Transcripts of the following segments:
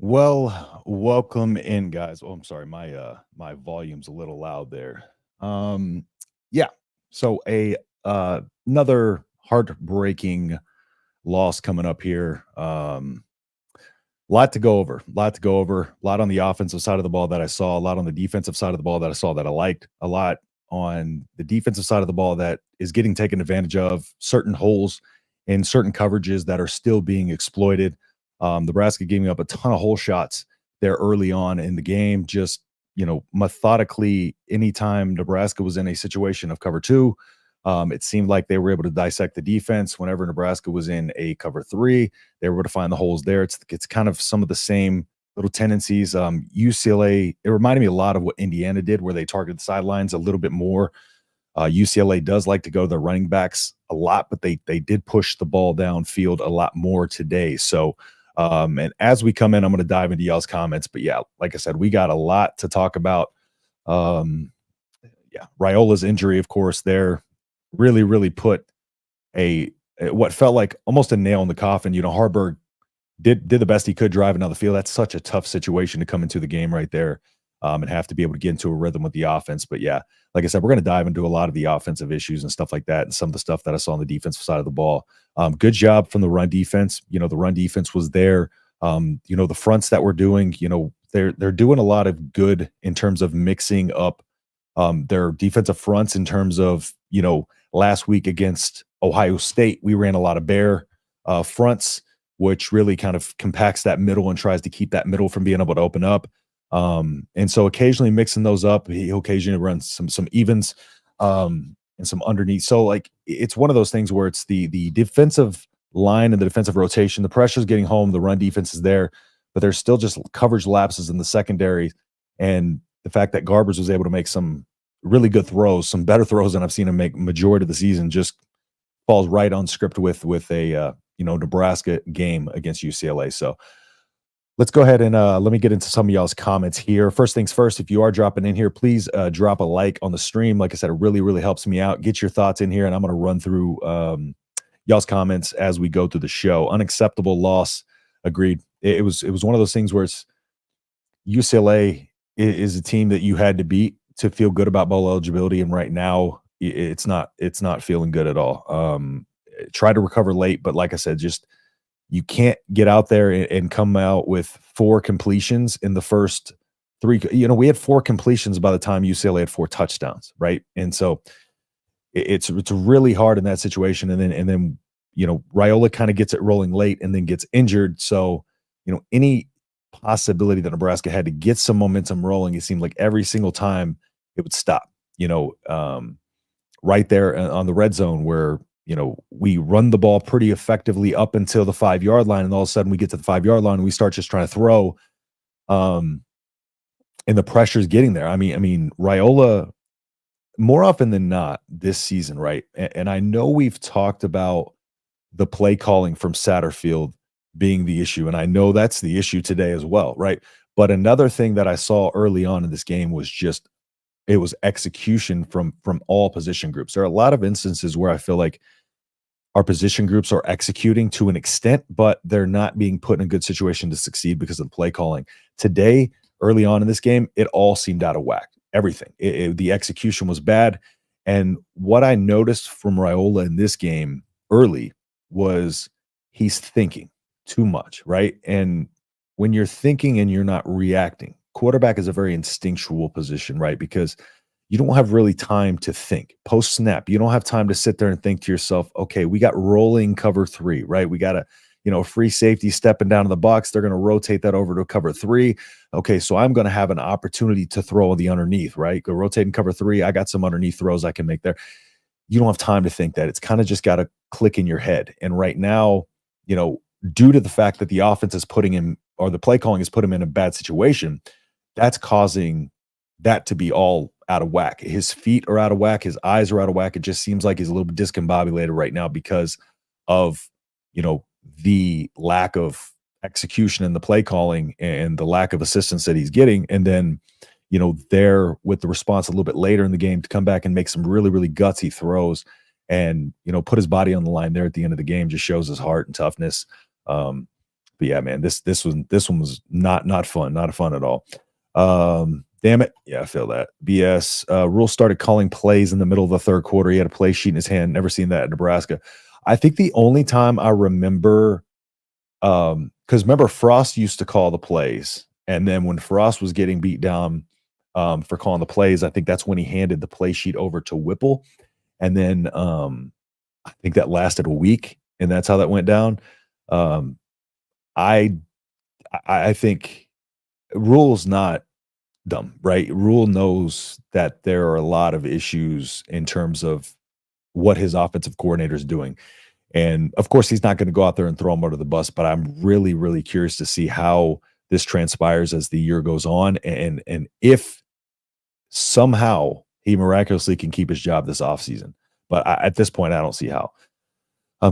Well, welcome in, guys. Oh, I'm sorry, my volume's a little loud there. Um, yeah. So another heartbreaking loss coming up here. Lot to go over. Lot to go over. A lot on the offensive side of the ball that I saw. A lot on the defensive side of the ball that I saw that I liked. A lot on the defensive side of the ball that is getting taken advantage of. Certain holes in certain coverages that are still being exploited. Nebraska giving up a ton of hole shots there early on in the game. Just methodically, anytime Nebraska was in a situation of cover two, it seemed like they were able to dissect the defense. Whenever Nebraska was in a cover three, they were able to find the holes there. It's kind of some of the same little tendencies. UCLA, it reminded me a lot of what Indiana did, where they targeted the sidelines a little bit more. UCLA does like to go to the running backs a lot, but they did push the ball downfield a lot more today. So, and as we come in, I'm going to dive into y'all's comments. But yeah, like I said, we got a lot to talk about. Yeah, Raiola's injury, of course, there really put what felt like almost a nail in the coffin. Harburg did the best he could driving down the field. That's such a tough situation to come into the game right there, and have to be able to get into a rhythm with the offense. But yeah, like I said, we're going to dive into a lot of the offensive issues and stuff like that, and some of the stuff that I saw on the defensive side of the ball. Good job from the run defense. The run defense was there. The fronts that we're doing, they're doing a lot of good in terms of mixing up their defensive fronts. In terms of last week against Ohio State, we ran a lot of bear fronts, which really kind of compacts that middle and tries to keep that middle from being able to open up. And so occasionally mixing those up, he'll occasionally run some evens and some underneath. So like it's one of those things where it's the defensive line and the defensive rotation, the pressure's getting home, the run defense is there, but there's still just coverage lapses in the secondary. And the fact that Garbers was able to make some really good throws, some better throws than I've seen him make majority of the season, just falls right on script with a Nebraska game against UCLA. So let's go ahead and let me get into some of y'all's comments here. First things first, if you are dropping in here, please drop a like on the stream. Like I said, it really helps me out. Get your thoughts in here, and I'm going to run through y'all's comments as we go through the show. Unacceptable loss. Agreed. It was one of those things where it's UCLA is a team that you had to beat to feel good about bowl eligibility, and right now it's not feeling good at all. Try to recover late, but like I said, just you can't get out there and come out with 4 completions in the first 3. We had 4 completions by the time UCLA had 4 touchdowns, right? And so it's really hard in that situation. And then Raiola kind of gets it rolling late and then gets injured. So any possibility that Nebraska had to get some momentum rolling, it seemed like every single time it would stop. Right there on the red zone where we run the ball pretty effectively up until the 5-yard line, and all of a sudden we get to the 5-yard line and we start just trying to throw, and the pressure's getting there. I mean, Raiola, more often than not this season, right? And I know we've talked about the play calling from Satterfield being the issue, and I know that's the issue today as well, right? But another thing that I saw early on in this game was just it was execution from all position groups. There are a lot of instances where I feel like our position groups are executing to an extent, but they're not being put in a good situation to succeed because of the play calling. Today, early on in this game, it all seemed out of whack. Everything. The execution was bad. And what I noticed from Raiola in this game early was he's thinking too much, right? And when you're thinking and you're not reacting, quarterback is a very instinctual position, right? Because you don't have really time to think. Post snap, you don't have time to sit there and think to yourself, okay, we got rolling cover 3, right? We got a free safety stepping down in the box. They're going to rotate that over to cover 3. Okay, so I'm going to have an opportunity to throw the underneath, right? Go rotate and cover 3. I got some underneath throws I can make there. You don't have time to think that. It's kind of just got to click in your head. And right now, due to the fact that the offense is putting him, or the play calling has put him in a bad situation, that's causing that to be all out of whack. His feet are out of whack. His eyes are out of whack. It just seems like he's a little bit discombobulated right now because of, the lack of execution in the play calling and the lack of assistance that he's getting. And then, there with the response a little bit later in the game to come back and make some really gutsy throws and, put his body on the line there at the end of the game just shows his heart and toughness. but yeah, man, this one was not fun, not fun at all. Damn it. Yeah, I feel that. BS. Rhule started calling plays in the middle of the third quarter. He had a play sheet in his hand. Never seen that at Nebraska. I think the only time I remember, because remember Frost used to call the plays, and then when Frost was getting beat down for calling the plays, I think that's when he handed the play sheet over to Whipple, and then I think that lasted a week, and that's how that went down. Um, I I think Rhule's not dumb, right? Rhule knows that there are a lot of issues in terms of what his offensive coordinator is doing. And of course, he's not going to go out there and throw him under the bus, but I'm really, really curious to see how this transpires as the year goes on. And if somehow he miraculously can keep his job this offseason. But at this point, I don't see how.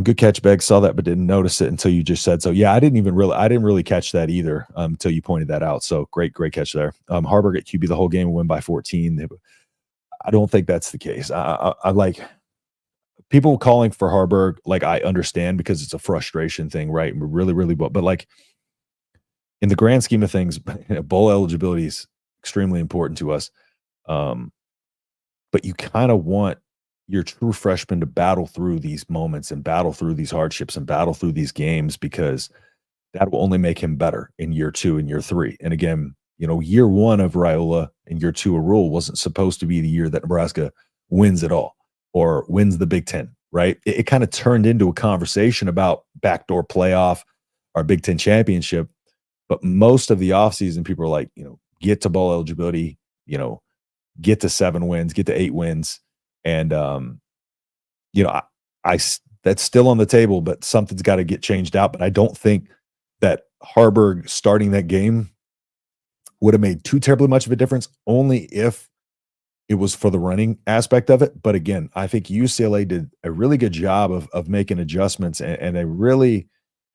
Good catch, Begg. Saw that, but didn't notice it until you just said so. Yeah, I didn't really catch that either until you pointed that out. So great catch there. Harburg at QB the whole game, win by 14. I don't think that's the case. I like people calling for Harburg. Like I understand because it's a frustration thing, right? Really, but like in the grand scheme of things, bowl eligibility is extremely important to us. But you kind of want your true freshman to battle through these moments and battle through these hardships and battle through these games because that will only make him better in year 2 and year 3. And again, year 1 of Raiola and year 2 of Rhule wasn't supposed to be the year that Nebraska wins it all or wins the Big Ten, right? It kind of turned into a conversation about backdoor playoff or Big Ten championship. But most of the offseason, people are like, get to bowl eligibility, get to 7 wins, get to 8 wins. And, that's still on the table, but something's got to get changed out. But I don't think that Harburg starting that game would have made too terribly much of a difference, only if it was for the running aspect of it. But again, I think UCLA did a really good job of making adjustments, and they really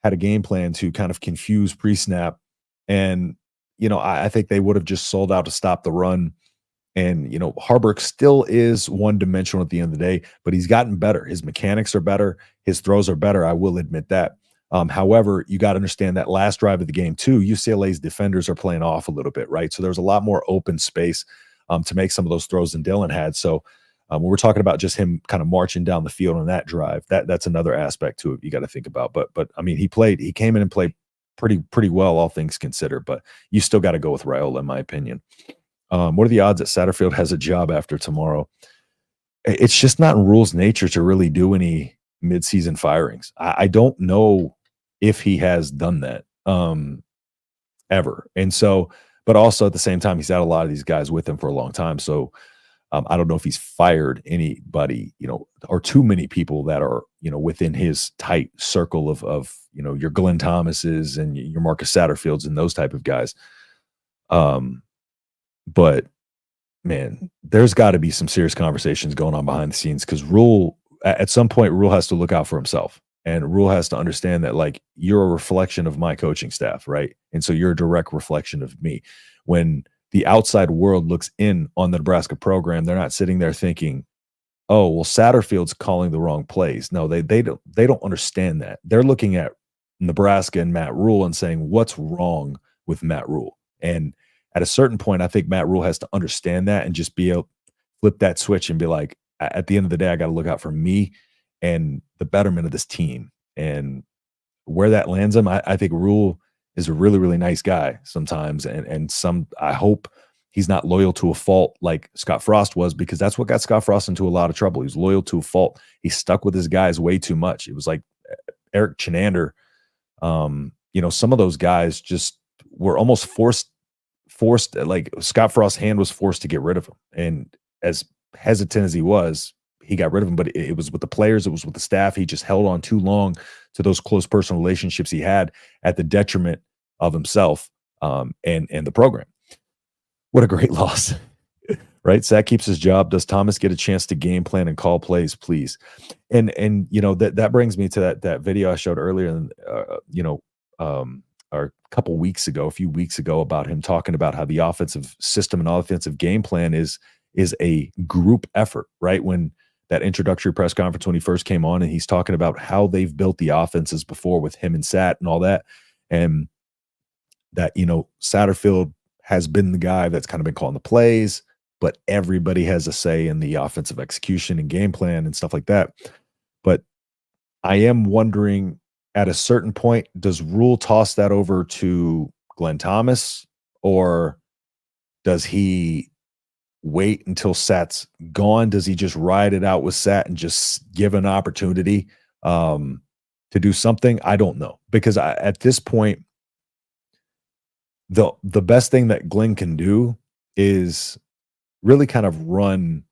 had a game plan to kind of confuse pre-snap. And, I think they would have just sold out to stop the run. And, Harburg still is one-dimensional at the end of the day, but he's gotten better. His mechanics are better. His throws are better. I will admit that. However, you got to understand that last drive of the game, too, UCLA's defenders are playing off a little bit, right? So there's a lot more open space to make some of those throws than Dylan had. So when we're talking about just him kind of marching down the field on that drive, that's another aspect to it you got to think about. But I mean, he came in and played pretty well, all things considered, but you still got to go with Raiola, in my opinion. What are the odds that Satterfield has a job after tomorrow? It's just not in Rhule's nature to really do any midseason firings. I don't know if he has done that ever. And so, but also at the same time, he's had a lot of these guys with him for a long time. So I don't know if he's fired anybody, or too many people that are, within his tight circle of your Glenn Thomases and your Marcus Satterfields and those type of guys. But man, there's got to be some serious conversations going on behind the scenes because Rhule, at some point, Rhule has to look out for himself, and Rhule has to understand that like you're a reflection of my coaching staff, right? And so you're a direct reflection of me. When the outside world looks in on the Nebraska program, they're not sitting there thinking, "Oh, well, Satterfield's calling the wrong plays." No, they don't understand that. They're looking at Nebraska and Matt Rhule and saying, "What's wrong with Matt Rhule?" And at a certain point, I think Matt Rhule has to understand that and just be able to flip that switch and be like, at the end of the day, I got to look out for me and the betterment of this team. And where that lands him, I think Rhule is a really, really nice guy sometimes. And I hope he's not loyal to a fault like Scott Frost was, because that's what got Scott Frost into a lot of trouble. He was loyal to a fault. He stuck with his guys way too much. It was like Eric Chinander. Some of those guys just were almost forced, like Scott Frost's hand was forced to get rid of him. And as hesitant as he was, he got rid of him, but it was with the players, it was with the staff. He just held on too long to those close personal relationships he had at the detriment of himself and the program. What a great loss, right? Sat keeps his job. Does Thomas get a chance to game plan and call plays, please? And that brings me to that video I showed earlier, or a few weeks ago, about him talking about how the offensive system and offensive game plan is a group effort, right? When that introductory press conference when he first came on, and he's talking about how they've built the offenses before with him and Sat and all that. and that, Satterfield has been the guy that's kind of been calling the plays, but everybody has a say in the offensive execution and game plan and stuff like that. But I am wondering, at a certain point, does Rhule toss that over to Glenn Thomas, or does he wait until Sat's gone? Does he just ride it out with Sat and just give an opportunity to do something? I don't know, because at this point, the best thing that Glenn can do is really kind of run,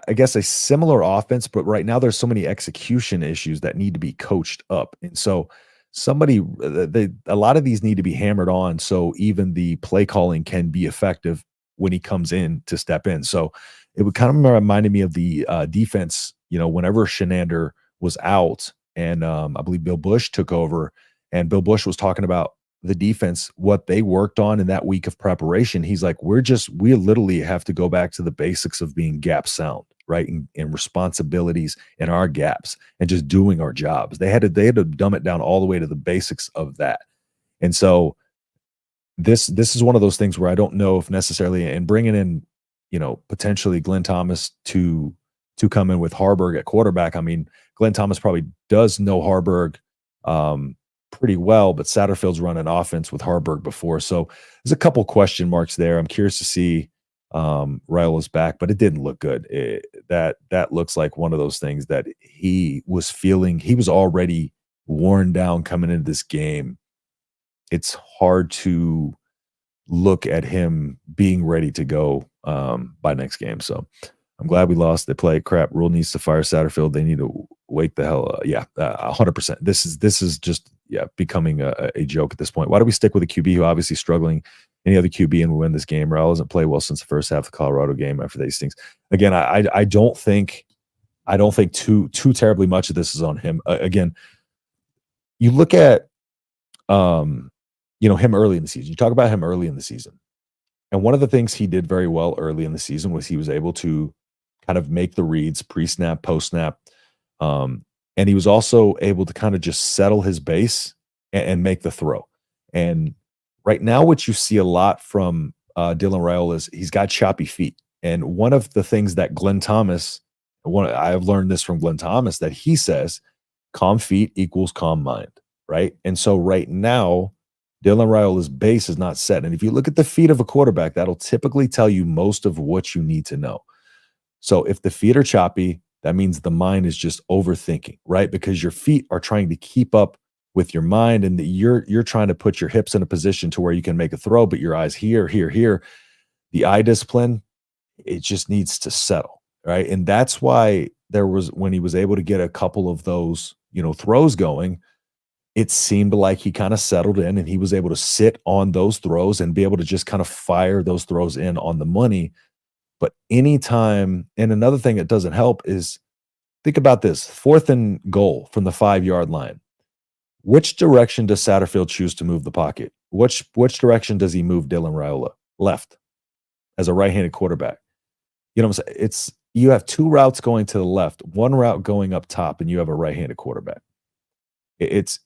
I guess, a similar offense, but right now there's so many execution issues that need to be coached up. And so a lot of these need to be hammered on so even the play calling can be effective when he comes in to step in. So it would kind of reminded me of the defense, whenever Shenander was out and I believe Bill Bush took over, and Bill Bush was talking about the defense, what they worked on in that week of preparation. He's like, we literally have to go back to the basics of being gap sound, right? And responsibilities in our gaps and just doing our jobs. They had to dumb it down all the way to the basics of that. And so this is one of those things where I don't know if necessarily, and bringing in, potentially Glenn Thomas to come in with Harburg at quarterback. I mean, Glenn Thomas probably does know Harburg pretty well, but Satterfield's run an offense with Harburg before. So there's a couple question marks there. I'm curious to see Raiola's back, but it didn't look good. That looks like one of those things that he was feeling. He was already worn down coming into this game. It's hard to look at him being ready to go by next game. So I'm glad we lost. They play crap. Rhule needs to fire Satterfield. They need to wake the hell up. 100%. This is just becoming a joke at this point. Why do we stick with a QB who obviously struggling? Any other QB and we win this game? Rhule hasn't played well since the first half of the Colorado game after these things. Again, I don't think too terribly much of this is on him. Again, you look at him early in the season. You talk about him early in the season. And one of the things he did very well early in the season was he was able to kind of make the reads pre-snap, post-snap. And he was also able to kind of just settle his base and make the throw. And right now, what you see a lot from Dylan Raiola is he's got choppy feet. And one of the things that Glenn Thomas, I've learned this from Glenn Thomas, that he says, calm feet equals calm mind, right? And so right now, Dylan Raiola's base is not set. And if you look at the feet of a quarterback, that'll typically tell you most of what you need to know. So if the feet are choppy, that means the mind is just overthinking, right? Because your feet are trying to keep up with your mind, and you're trying to put your hips in a position to where you can make a throw, but your eyes here. The eye discipline, it just needs to settle, right? And that's why when he was able to get a couple of those, throws going, it seemed like he kind of settled in and he was able to sit on those throws and be able to just kind of fire those throws in on the money. But anytime, and another thing that doesn't help is, think about this, 4th and goal from the 5-yard line. Which direction does Satterfield choose to move the pocket? Which direction does he move Dylan Raiola? Left, as a right-handed quarterback. You know what I'm saying? You have 2 routes going to the left, 1 route going up top, and you have a right-handed quarterback. It's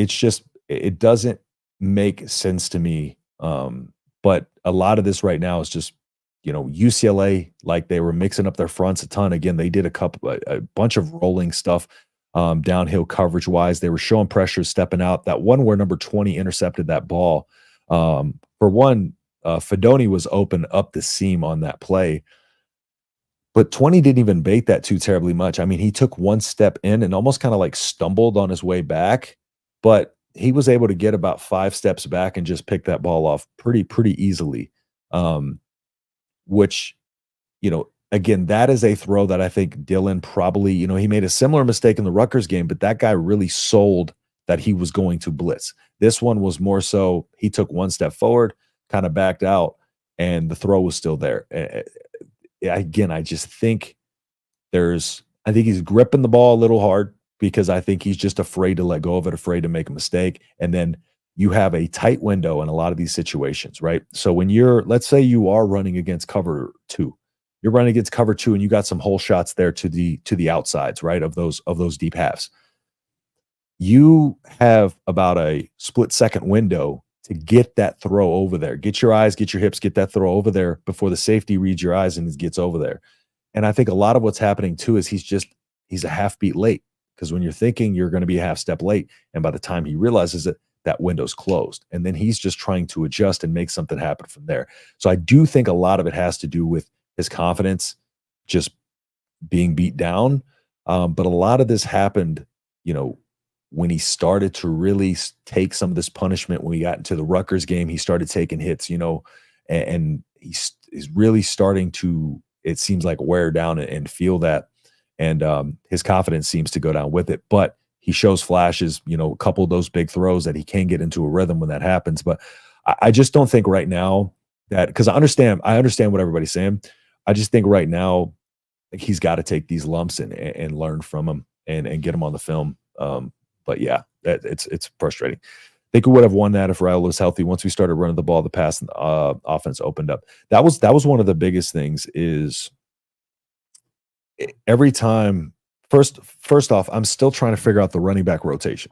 just, it doesn't make sense to me. But a lot of this right now is just, UCLA, like they were mixing up their fronts a ton. Again, they did a bunch of rolling stuff downhill coverage wise. They were showing pressure, stepping out. That one where number 20 intercepted that ball. For one, Fedoni was open up the seam on that play. But 20 didn't even bait that too terribly much. I mean, he took 1 step in and almost kind of like stumbled on his way back, but he was able to get about 5 steps back and just pick that ball off pretty easily. Which, again, that is a throw that I think Dylan probably, he made a similar mistake in the Rutgers game, but that guy really sold that he was going to blitz. This one was more so he took 1 step forward, kind of backed out, and the throw was still there. Again, I just think I think he's gripping the ball a little hard because I think he's just afraid to let go of it, afraid to make a mistake. And then you have a tight window in a lot of these situations, right? So when let's say you are running against cover 2, you're running against cover 2 and you got some hole shots there to the outsides, right? Of those deep halves. you have about a split second window to get that throw over there. Get your eyes, get your hips, get that throw over there before the safety reads your eyes and gets over there. And I think a lot of what's happening too is he's a half beat late, because when you're thinking you're going to be a half step late, and by the time he realizes it, that window's closed. And then he's just trying to adjust and make something happen from there. So I do think a lot of it has to do with his confidence just being beat down. But a lot of this happened, you know, when he started to really take some of this punishment. When we got into the Rutgers game, he started taking hits, and he's really starting to, it seems like, wear down and feel that. And his confidence seems to go down with it. But he shows flashes, a couple of those big throws that he can get into a rhythm when that happens. But I just don't think right now that, because I understand what everybody's saying. I just think right now, like, he's got to take these lumps and learn from them and get them on the film. But yeah, it's frustrating. I think we would have won that if Rhule was healthy. Once we started running the ball, the pass offense opened up. That was one of the biggest things. Is every time, first off, I'm still trying to figure out the running back rotation.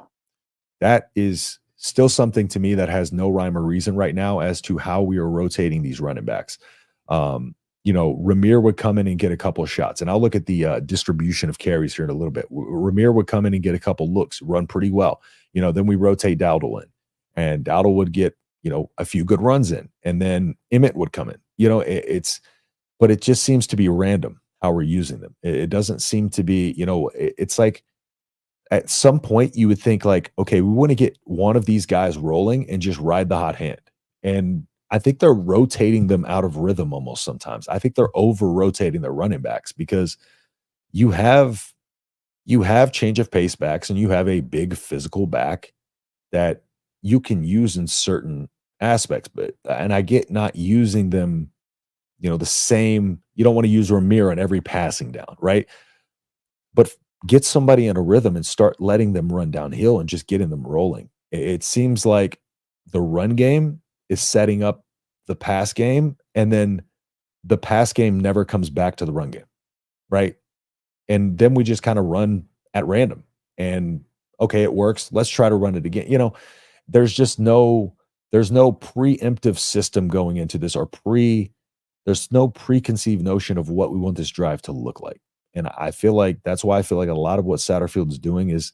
That is still something to me that has no rhyme or reason right now as to how we are rotating these running backs. Ramir would come in and get a couple of shots, and I'll look at the distribution of carries here in a little bit. Ramir would come in and get a couple looks, run pretty well. Then we rotate Dowdle in, and Dowdle would get, a few good runs in, and then Emmett would come in. But it just seems to be random how we're using them. It doesn't seem to be, it's like at some point you would think like, okay, we want to get one of these guys rolling and just ride the hot hand. And I think they're rotating them out of rhythm almost sometimes. I think they're over rotating their running backs, because you have change of pace backs and you have a big physical back that you can use in certain aspects. And I get not using them, the same. You don't want to use Ramir on every passing down, right? But get somebody in a rhythm and start letting them run downhill and just getting them rolling. It seems like the run game is setting up the pass game, and then the pass game never comes back to the run game, right? And then we just kind of run at random, and okay, it works. Let's try to run it again. There's no preemptive system going into this, or there's no preconceived notion of what we want this drive to look like. And I feel like that's why I feel like a lot of what Satterfield is doing is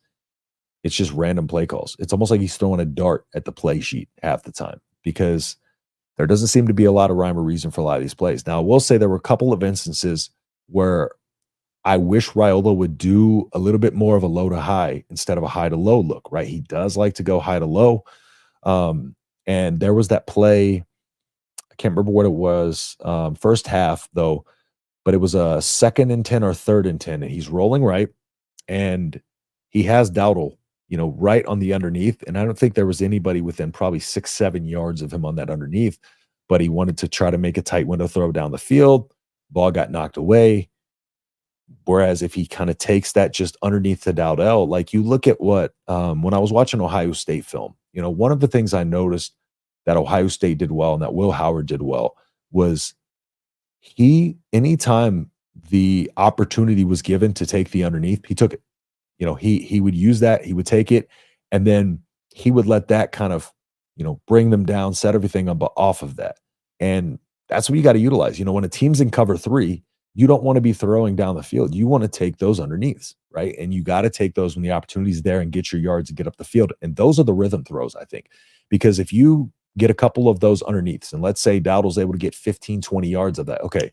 it's just random play calls. It's almost like he's throwing a dart at the play sheet half the time, because there doesn't seem to be a lot of rhyme or reason for a lot of these plays. Now, I will say there were a couple of instances where I wish Raiola would do a little bit more of a low to high instead of a high to low look, right? He does like to go high to low. And there was that play, I can't remember what it was, first half though, but it was a 2nd and 10 or 3rd and 10, and he's rolling right, and he has Dowdle, right on the underneath. And I don't think there was anybody within probably 6-7 yards of him on that underneath, but he wanted to try to make a tight window throw down the field. Ball got knocked away. Whereas if he kind of takes that just underneath the Dowdell, like you look at what, when I was watching Ohio State film, one of the things I noticed that Ohio State did well and that Will Howard did well was anytime the opportunity was given to take the underneath, he took it. He would use that, he would take it, and then he would let that kind of, bring them down, set everything up off of that. And that's what you got to utilize. When a team's in cover 3, you don't want to be throwing down the field. You want to take those underneaths, right? And you got to take those when the opportunity's there and get your yards and get up the field. And those are the rhythm throws, I think, because if you get a couple of those underneaths, and let's say Dowdle's able to get 15, 20 yards of that, okay,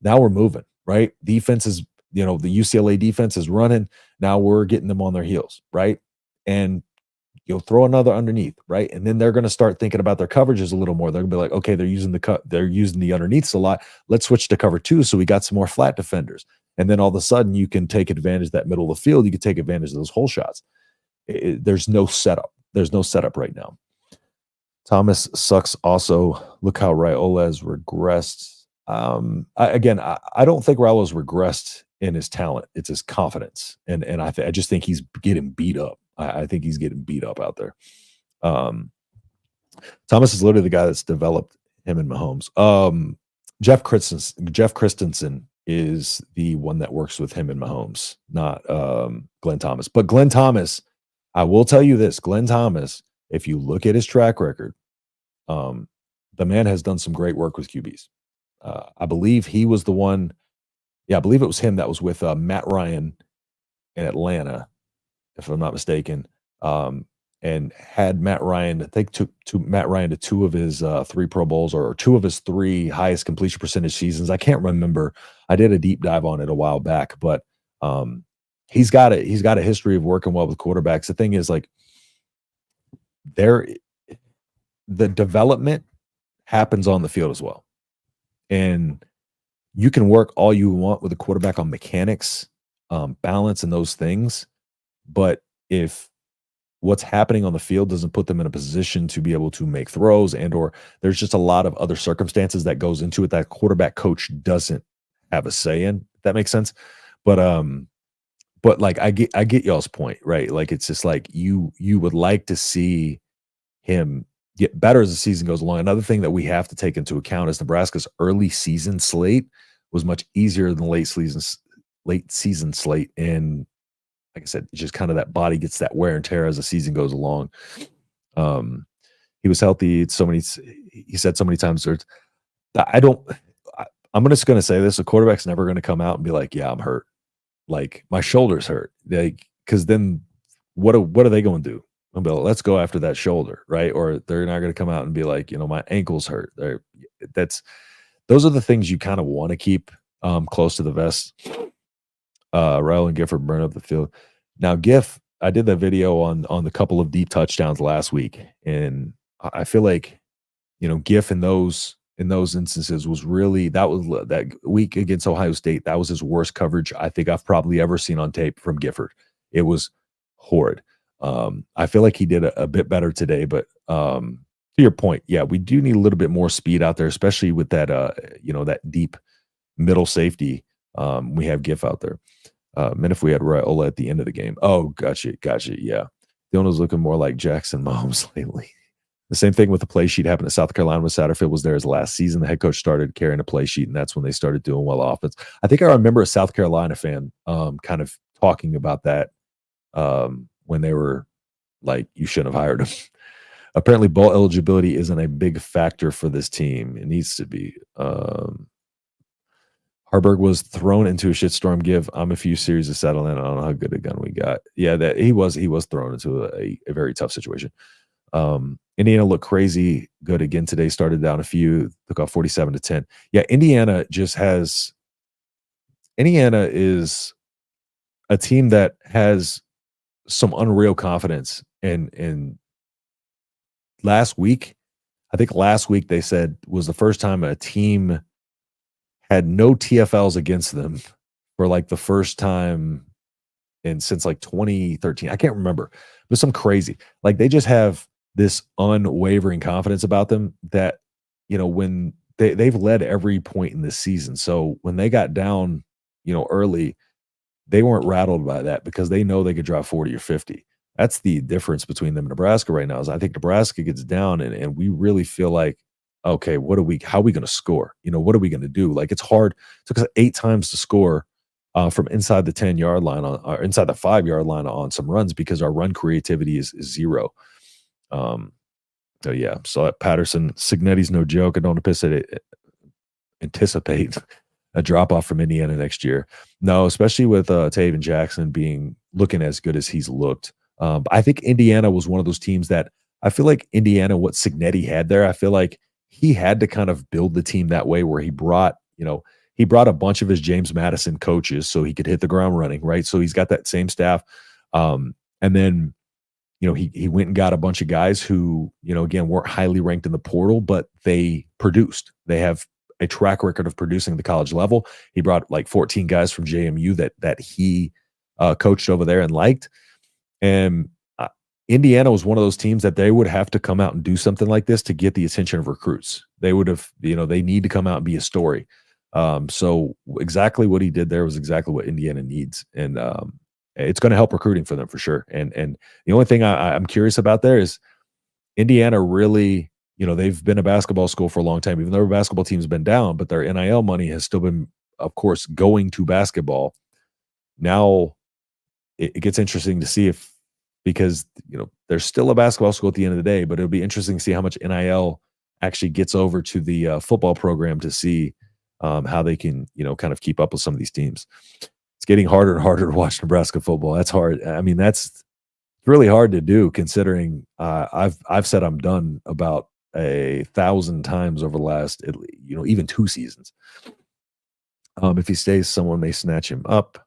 now we're moving, right? Defense is, the UCLA defense is running. Now we're getting them on their heels, right? And you'll throw another underneath, right? And then they're going to start thinking about their coverages a little more. They're going to be like, okay, they're using the underneaths a lot. Let's switch to cover 2, so we got some more flat defenders. And then all of a sudden, you can take advantage of that middle of the field. You can take advantage of those hole shots. There's no setup. There's no setup right now. Thomas sucks also. Look how Raiola has regressed. I don't think Raiola has regressed in his talent. It's his confidence. And I just think he's getting beat up. I think he's getting beat up out there. Thomas is literally the guy that's developed him and Mahomes. Jeff Christensen is the one that works with him and Mahomes, not Glenn Thomas. But Glenn Thomas, I will tell you this, Glenn Thomas, if you look at his track record, um, the man has done some great work with QBs. I believe he was the one. Yeah, I believe it was him that was with Matt Ryan in Atlanta, if I'm not mistaken, um, and had Matt Ryan. I think took Matt Ryan to two of his three Pro Bowls or two of his three highest completion percentage seasons. I can't remember. I did a deep dive on it a while back, but um, he's got it. He's got a history of working well with quarterbacks. The thing is, like, there, the development happens on the field as well, and you can work all you want with a quarterback on mechanics, balance, and those things. But if what's happening on the field doesn't put them in a position to be able to make throws, and or there's just a lot of other circumstances that goes into it that quarterback coach doesn't have a say in, if that makes sense. But like I get y'all's point, right? Like it's just like you would like to see him get better as the season goes along. Another thing that we have to take into account is Nebraska's early season slate was much easier than late season slate. And like I said, it's just kind of that body gets that wear and tear as the season goes along. Um, he was healthy he said so many times, I don't, I'm just going to say this. A quarterback's never going to come out and be like, yeah, I'm hurt. Like my shoulder's hurt. Like, cause then what are they going to do? They'll be like, let's go after that shoulder. Right. Or they're not going to come out and be like, my ankle's hurt. Those are the things you kind of want to keep close to the vest. Rhule and Gifford burn up the field. Now, I did that video on the couple of deep touchdowns last week, and I feel like Giff in those instances was really that week against Ohio State. That was his worst coverage I think I've probably ever seen on tape from Gifford. It was horrid. I feel like he did a bit better today, but to your point, yeah, we do need a little bit more speed out there, especially with that that deep middle safety. We have Giff out there. And if we had Raiola at the end of the game. Oh, gotcha. Yeah. Dillon's looking more like Jackson Mahomes lately. The same thing with the play sheet happened at South Carolina when Satterfield was there as last season. The head coach started carrying a play sheet, and that's when they started doing well offense. I think I remember a South Carolina fan kind of talking about that when they were like, you shouldn't have hired him. Apparently, bowl eligibility isn't a big factor for this team. It needs to be. Harburg was thrown into a shitstorm. I'm a few series to settle in. I don't know how good a gun we got. Yeah, that he was thrown into a very tough situation. Indiana looked crazy good again today. Started down a few, took off 47-10. Yeah, Indiana is a team that has some unreal confidence. And last week they said was the first time a team had no TFLs against them for like the first time since like 2013. I can't remember. It was some crazy. Like they just have this unwavering confidence about them that, when they've led every point in this season. So when they got down, early, they weren't rattled by that because they know they could drop 40 or 50. That's the difference between them and Nebraska right now. Is I think Nebraska gets down and we really feel like, okay, how are we going to score? What are we going to do? Like it's hard. It took us 8 times to score from inside the 10-yard line or inside the 5-yard line on some runs because our run creativity is 0. So yeah, so at Patterson, Cignetti's no joke. I don't anticipate a drop off from Indiana next year. No, especially with Taven Jackson looking as good as he's looked. But I think Indiana was one of those teams that I feel like Indiana, what Cignetti had there, I feel like he had to kind of build the team that way where he brought a bunch of his James Madison coaches so he could hit the ground running, right? So he's got that same staff. And then, he went and got a bunch of guys who, again, weren't highly ranked in the portal, but they produced. They have a track record of producing at the college level. He brought like 14 guys from JMU that he coached over there and liked. And Indiana was one of those teams that they would have to come out and do something like this to get the attention of recruits. They would have, they need to come out and be a story. So exactly what he did there was exactly what Indiana needs. And it's going to help recruiting for them for sure. And the only thing I'm curious about there is Indiana really, they've been a basketball school for a long time, even though their basketball team's been down, but their NIL money has still been, of course, going to basketball. Now it gets interesting to see if because there's still a basketball school at the end of the day, but it'll be interesting to see how much NIL actually gets over to the football program to see how they can kind of keep up with some of these teams. It's getting harder and harder to watch Nebraska football. That's hard. I mean, that's really hard to do considering I've said I'm done about 1,000 times over the last even 2 seasons. If he stays, someone may snatch him up.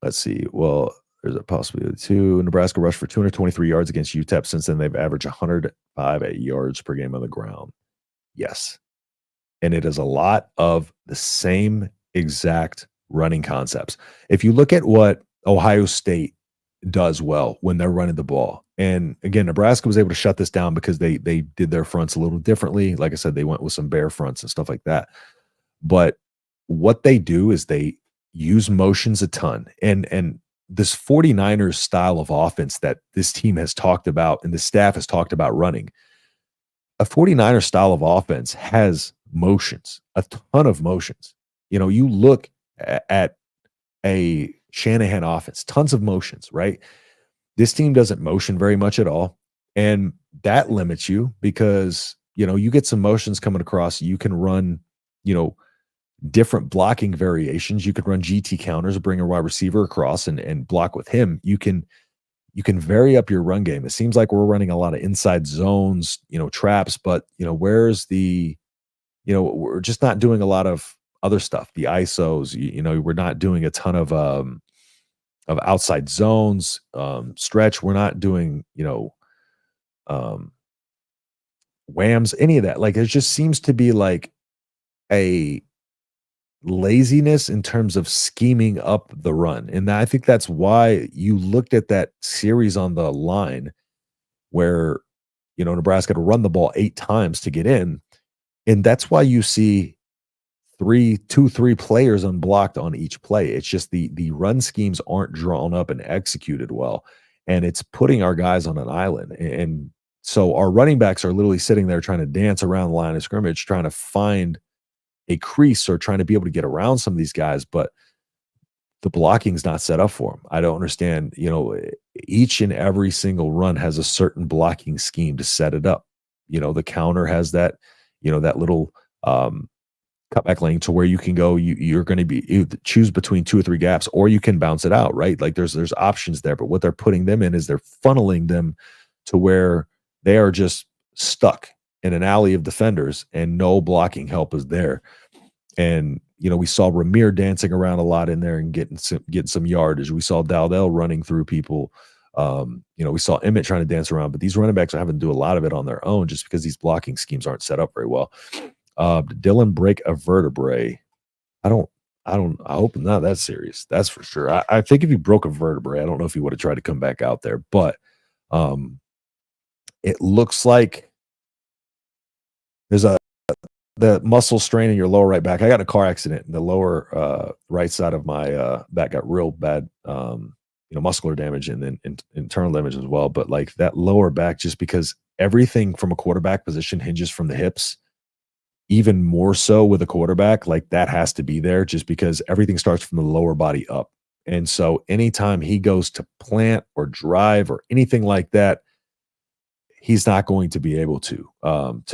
Let's see. Well, there's a possibility too. Nebraska rushed for 223 yards against UTEP. Since then, they've averaged 105 yards per game on the ground. Yes. And it is a lot of the same exact running concepts. If you look at what Ohio State does well when they're running the ball, and again, Nebraska was able to shut this down because they did their fronts a little differently. Like I said, they went with some bear fronts and stuff like that. But what they do is they use motions a ton. And this 49ers style of offense that this team has talked about and the staff has talked about running, a 49er style of offense has motions, a ton of motions. You look at a Shanahan offense, tons of motions, right? This team doesn't motion very much at all. And that limits you because, you get some motions coming across. You can run, different blocking variations. You could run GT counters, bring a wide receiver across and block with him. You can vary up your run game. It seems like we're running a lot of inside zones, traps, but where's the, we're just not doing a lot of other stuff. The ISOs, we're not doing a ton of outside zones, stretch. We're not doing, whams, any of that. Like it just seems to be like a laziness in terms of scheming up the run. And I think that's why you looked at that series on the line where, Nebraska had to run the ball 8 times to get in. And that's why you see 3 players unblocked on each play. It's just the run schemes aren't drawn up and executed well. And it's putting our guys on an island. And so our running backs are literally sitting there trying to dance around the line of scrimmage, trying to find a crease or trying to be able to get around some of these guys, but the blocking's not set up for them. I don't understand. Each and every single run has a certain blocking scheme to set it up. The counter has that, that little cutback lane to where you can go. You're going to you choose between 2 or 3 gaps, or you can bounce it out, right? Like there's options there, but what they're putting them in is they're funneling them to where they are just stuck in an alley of defenders and no blocking help is there. And, we saw Ramir dancing around a lot in there and getting some yardage. We saw Dowdell running through people. We saw Emmett trying to dance around, but these running backs are having to do a lot of it on their own just because these blocking schemes aren't set up very well. Did Dylan break a vertebrae? I hope not that serious. That's for sure. I think if he broke a vertebrae, I don't know if he would have tried to come back out there, but it looks like there's the muscle strain in your lower right back. I got in a car accident and the lower right side of my back got real bad, muscular damage and then internal damage as well. But like that lower back, just because everything from a quarterback position hinges from the hips, even more so with a quarterback, like that has to be there just because everything starts from the lower body up. And so anytime he goes to plant or drive or anything like that, he's not going to be able to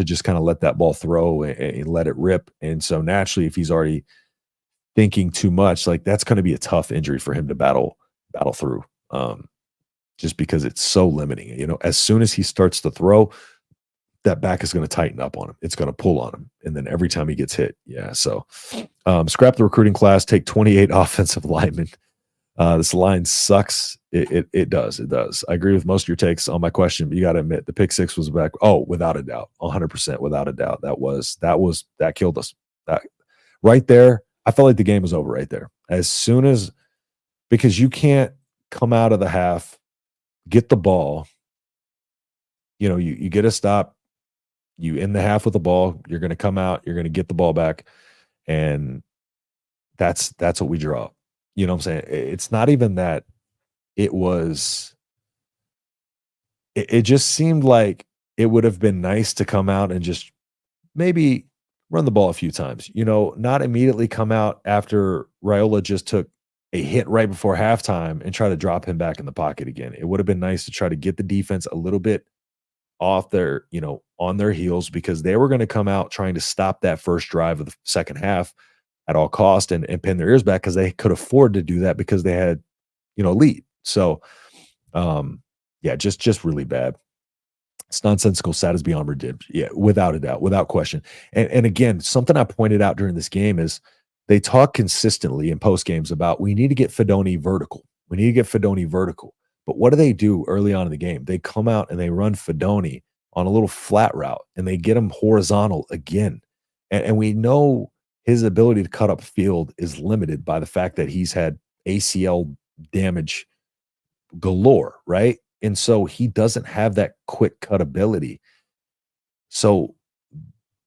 just kind of let that ball throw and let it rip. And so naturally, if he's already thinking too much, like that's going to be a tough injury for him to battle through, just because it's so limiting. As soon as he starts to throw, that back is going to tighten up on him. It's going to pull on him. And then every time he gets hit. Yeah. So scrap the recruiting class, take 28 offensive linemen. This line sucks. It does. I agree with most of your takes on my question, but you got to admit the pick 6 was back. Oh, without a doubt, 100% without a doubt. That killed us. That right there. I felt like the game was over right there. As soon as, because you can't come out of the half, get the ball, you get a stop, you end the half with the ball, you're going to come out, you're going to get the ball back. And that's what we draw up. You know what I'm saying? It's not even that it just seemed like it would have been nice to come out and just maybe run the ball a few times, not immediately come out after Raiola just took a hit right before halftime and try to drop him back in the pocket again. It would have been nice to try to get the defense a little bit off their, on their heels because they were going to come out trying to stop that first drive of the second half at all cost and pin their ears back because they could afford to do that because they had, lead. So, yeah, just really bad. It's nonsensical, sad as beyond redemption. Yeah, without a doubt, without question. And again, something I pointed out during this game is they talk consistently in post games about we need to get Fedoni vertical. We need to get Fedoni vertical. But what do they do early on in the game? They come out and they run Fedoni on a little flat route and they get him horizontal again. And we know his ability to cut up field is limited by the fact that he's had ACL damage galore, right? And so he doesn't have that quick cut ability. So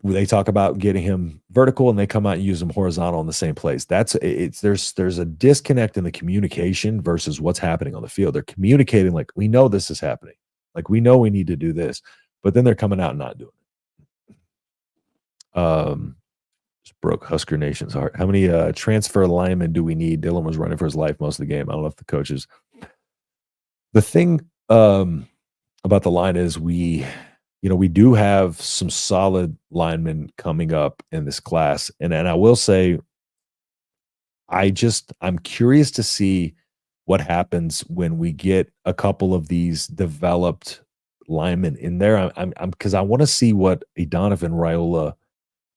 they talk about getting him vertical and they come out and use him horizontal in the same place. There's a disconnect in the communication versus what's happening on the field. They're communicating like, we know this is happening. Like, we know we need to do this, but then they're coming out and not doing it. Just broke Husker Nation's heart. How many transfer linemen do we need? Dylan was running for his life most of the game. I don't know if the coaches. The thing about the line is we do have some solid linemen coming up in this class. And I will say, I'm curious to see what happens when we get a couple of these developed linemen in there. Because I want to see what a Donovan Raiola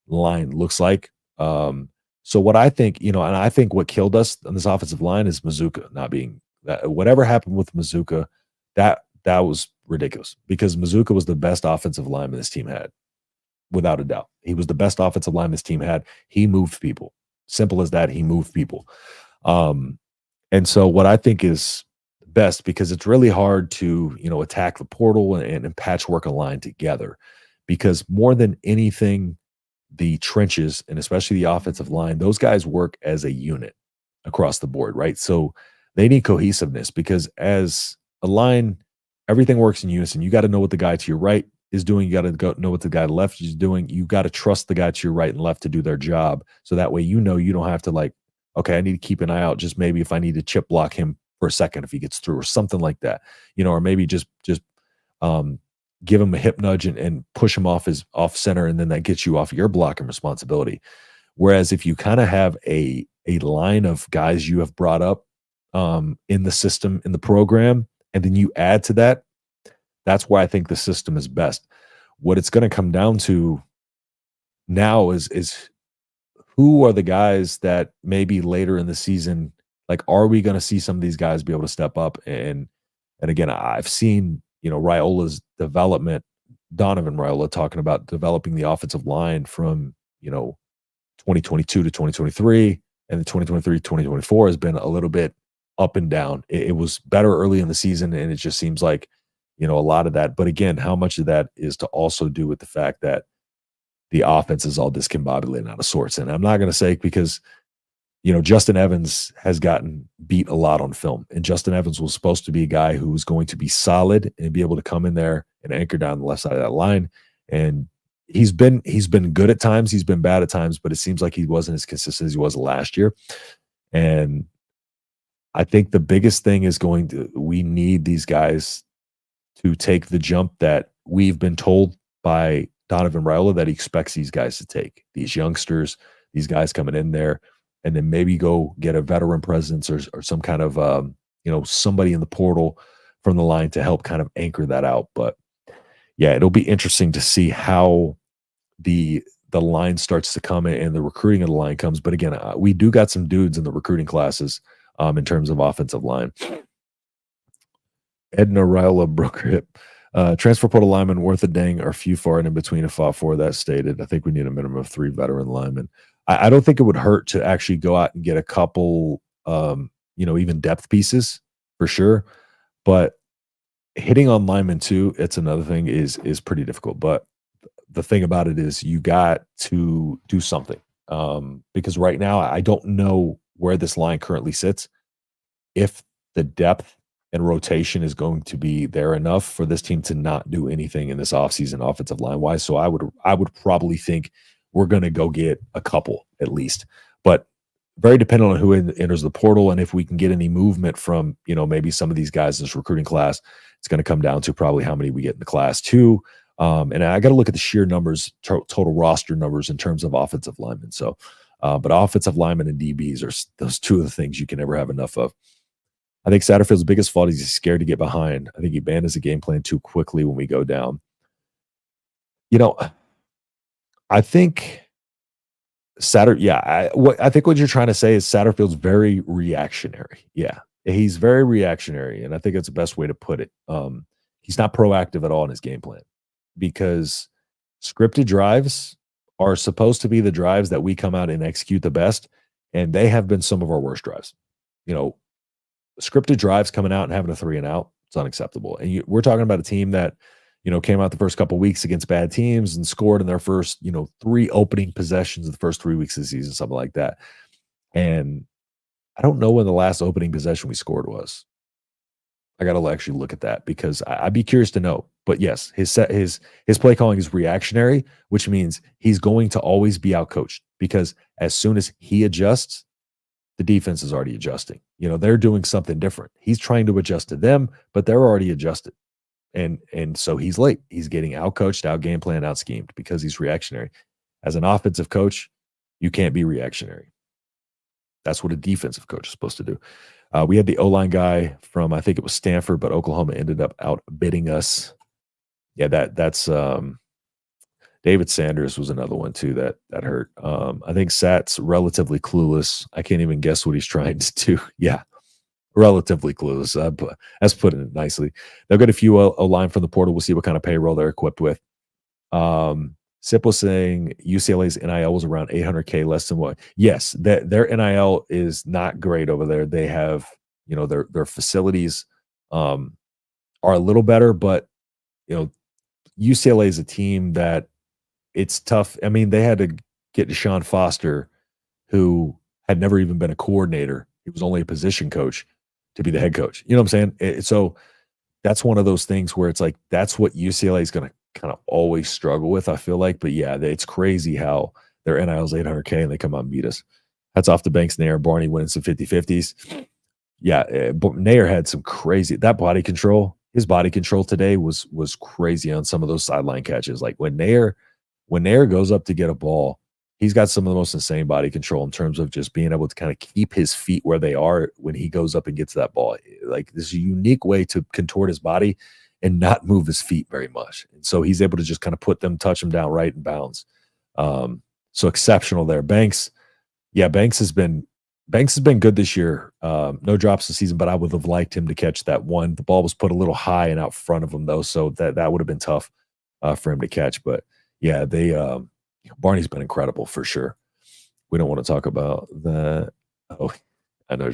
line looks like. So what I think, and I think what killed us on this offensive line is Mazuka not being whatever happened with Mazuka, that was ridiculous because Mazuka was the best offensive lineman this team had, without a doubt. He was the best offensive lineman this team had. He moved people. Simple as that. He moved people. And so what I think is best, because it's really hard to, attack the portal and patchwork a line together, because more than anything, the trenches and especially the offensive line, those guys work as a unit across the board, right? So they need cohesiveness because as a line, everything works in unison. You got to know what the guy to your right is doing. You got to know what the guy to the left is doing. You got to trust the guy to your right and left to do their job. So that way, you don't have to okay, I need to keep an eye out. Just maybe if I need to chip block him for a second, if he gets through or something like that, or maybe just give him a hip nudge and push him off center. And then that gets you off your blocking responsibility. Whereas if you kind of have a line of guys you have brought up in the system, in the program, and then you add to that, that's why I think the system is best. What it's going to come down to now is who are the guys that maybe later in the season, are we going to see some of these guys be able to step up? And again, I've seen, Raiola's development, Donovan Raiola talking about developing the offensive line from, 2022 to 2023, and the 2023 2024 has been a little bit up and down. It was better early in the season, and it just seems like, a lot of that. But again, how much of that is to also do with the fact that the offense is all discombobulated out of sorts? And I'm not going to say because, Justin Evans has gotten beat a lot on film, and Justin Evans was supposed to be a guy who was going to be solid and be able to come in there and anchor down the left side of that line. And he's been good at times. He's been bad at times, but it seems like he wasn't as consistent as he was last year. And I think the biggest thing is we need these guys to take the jump that we've been told by Donovan Rhule that he expects these guys to take, these youngsters, these guys coming in there, and then maybe go get a veteran presence or some kind of, somebody in the portal from the line to help kind of anchor that out. But yeah, it'll be interesting to see how the line starts to come and the recruiting of the line comes. But again, we do got some dudes in the recruiting classes in terms of offensive line. Edna Raiola broke her hip. Transfer portal linemen worth a dang are few far and in between a fought for. That stated. I think we need a minimum of 3 veteran linemen. I don't think it would hurt to actually go out and get a couple, even depth pieces for sure. But hitting on linemen too, it's another thing is pretty difficult. But the thing about it is you got to do something because right now I don't know where this line currently sits. If the depth and rotation is going to be there enough for this team to not do anything in this offseason offensive line wise. So I would probably think we're going to go get a couple at least. But very dependent on who enters the portal, and if we can get any movement from, maybe some of these guys in this recruiting class. It's going to come down to probably how many we get in the class too. And I got to look at the sheer numbers, total roster numbers in terms of offensive linemen. So, but offensive linemen and DBs are those two of the things you can never have enough of. I think Satterfield's biggest fault is he's scared to get behind. I think he abandons the game plan too quickly when we go down. I think I think what you're trying to say is Satterfield's very reactionary. Yeah, he's very reactionary, and I think that's the best way to put it. He's not proactive at all in his game plan because scripted drives are supposed to be the drives that we come out and execute the best, and they have been some of our worst drives. Scripted drives coming out and having a 3 and out, it's unacceptable. And we're talking about a team that came out the first couple weeks against bad teams and scored in their first, 3 opening possessions of the first 3 weeks of the season, something like that. And I don't know when the last opening possession we scored was. I got to actually look at that because I'd be curious to know. But yes, his play calling is reactionary, which means he's going to always be outcoached because as soon as he adjusts, the defense is already adjusting. They're doing something different. He's trying to adjust to them, but they're already adjusted. And so he's late. He's getting out-coached, out-game plan, out-schemed because he's reactionary. As an offensive coach, you can't be reactionary. That's what a defensive coach is supposed to do. We had the O-line guy from, I think it was Stanford, but Oklahoma ended up outbidding us. Yeah, that's David Sanders was another one too that hurt. I think Sat's relatively clueless. I can't even guess what he's trying to do. Yeah, relatively clueless. That's putting it nicely. They'll get a few O-line from the portal. We'll see what kind of payroll they're equipped with. Sip was saying UCLA's NIL was around 800K, less than what? Yes, their NIL is not great over there. They have, their facilities are a little better, but UCLA is a team that it's tough. I mean, they had to get Deshaun Foster, who had never even been a coordinator. He was only a position coach to be the head coach. You know what I'm saying? So that's one of those things where it's like, that's what UCLA is going to kind of always struggle with, I feel like. But yeah, it's crazy how their NIL is 800K and they come out and beat us. That's off the Banks, Nair, Barney winning some 50-50s. Yeah, Nair had some crazy, that body control. His body control today was crazy on some of those sideline catches. Like when Nair goes up to get a ball, he's got some of the most insane body control in terms of just being able to kind of keep his feet where they are when he goes up and gets that ball. Like this is a unique way to contort his body and not move his feet very much. And so he's able to just kind of touch them down right in bounds. So exceptional there. Banks has been good this year. No drops this season, but I would have liked him to catch that one. The ball was put a little high and out front of him though, so that would have been tough for him to catch. But yeah, Barney's been incredible for sure. We don't want to talk about that. Oh, I know.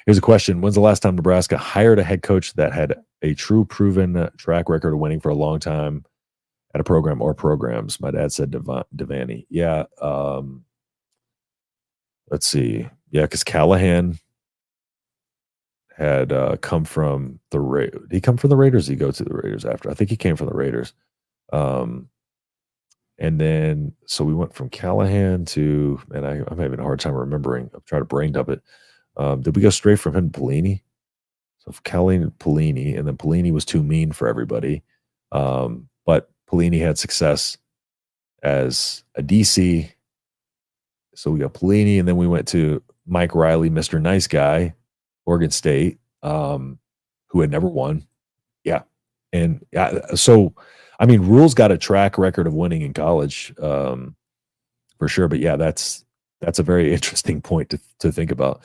Here's a question. When's the last time Nebraska hired a head coach that had a true proven track record of winning for a long time at a program or programs? My dad said Devaney. Yeah. Let's see. Yeah, because Callahan had come from the Raiders. Did he come from the Raiders? Did he go to the Raiders after? I think he came from the Raiders. And then, so we went from Callahan to, and I'm having a hard time remembering. I'm trying to brain dump it. Did we go straight from him to Pelini? So Callahan, Pelini, and then Pelini was too mean for everybody. But Pelini had success as a DC. So we got Pelini, and then we went to Mike Riley, Mr. Nice Guy, Oregon State, who had never won. Yeah. And so, I mean, Rhule's got a track record of winning in college, for sure. But yeah, that's a very interesting point to think about.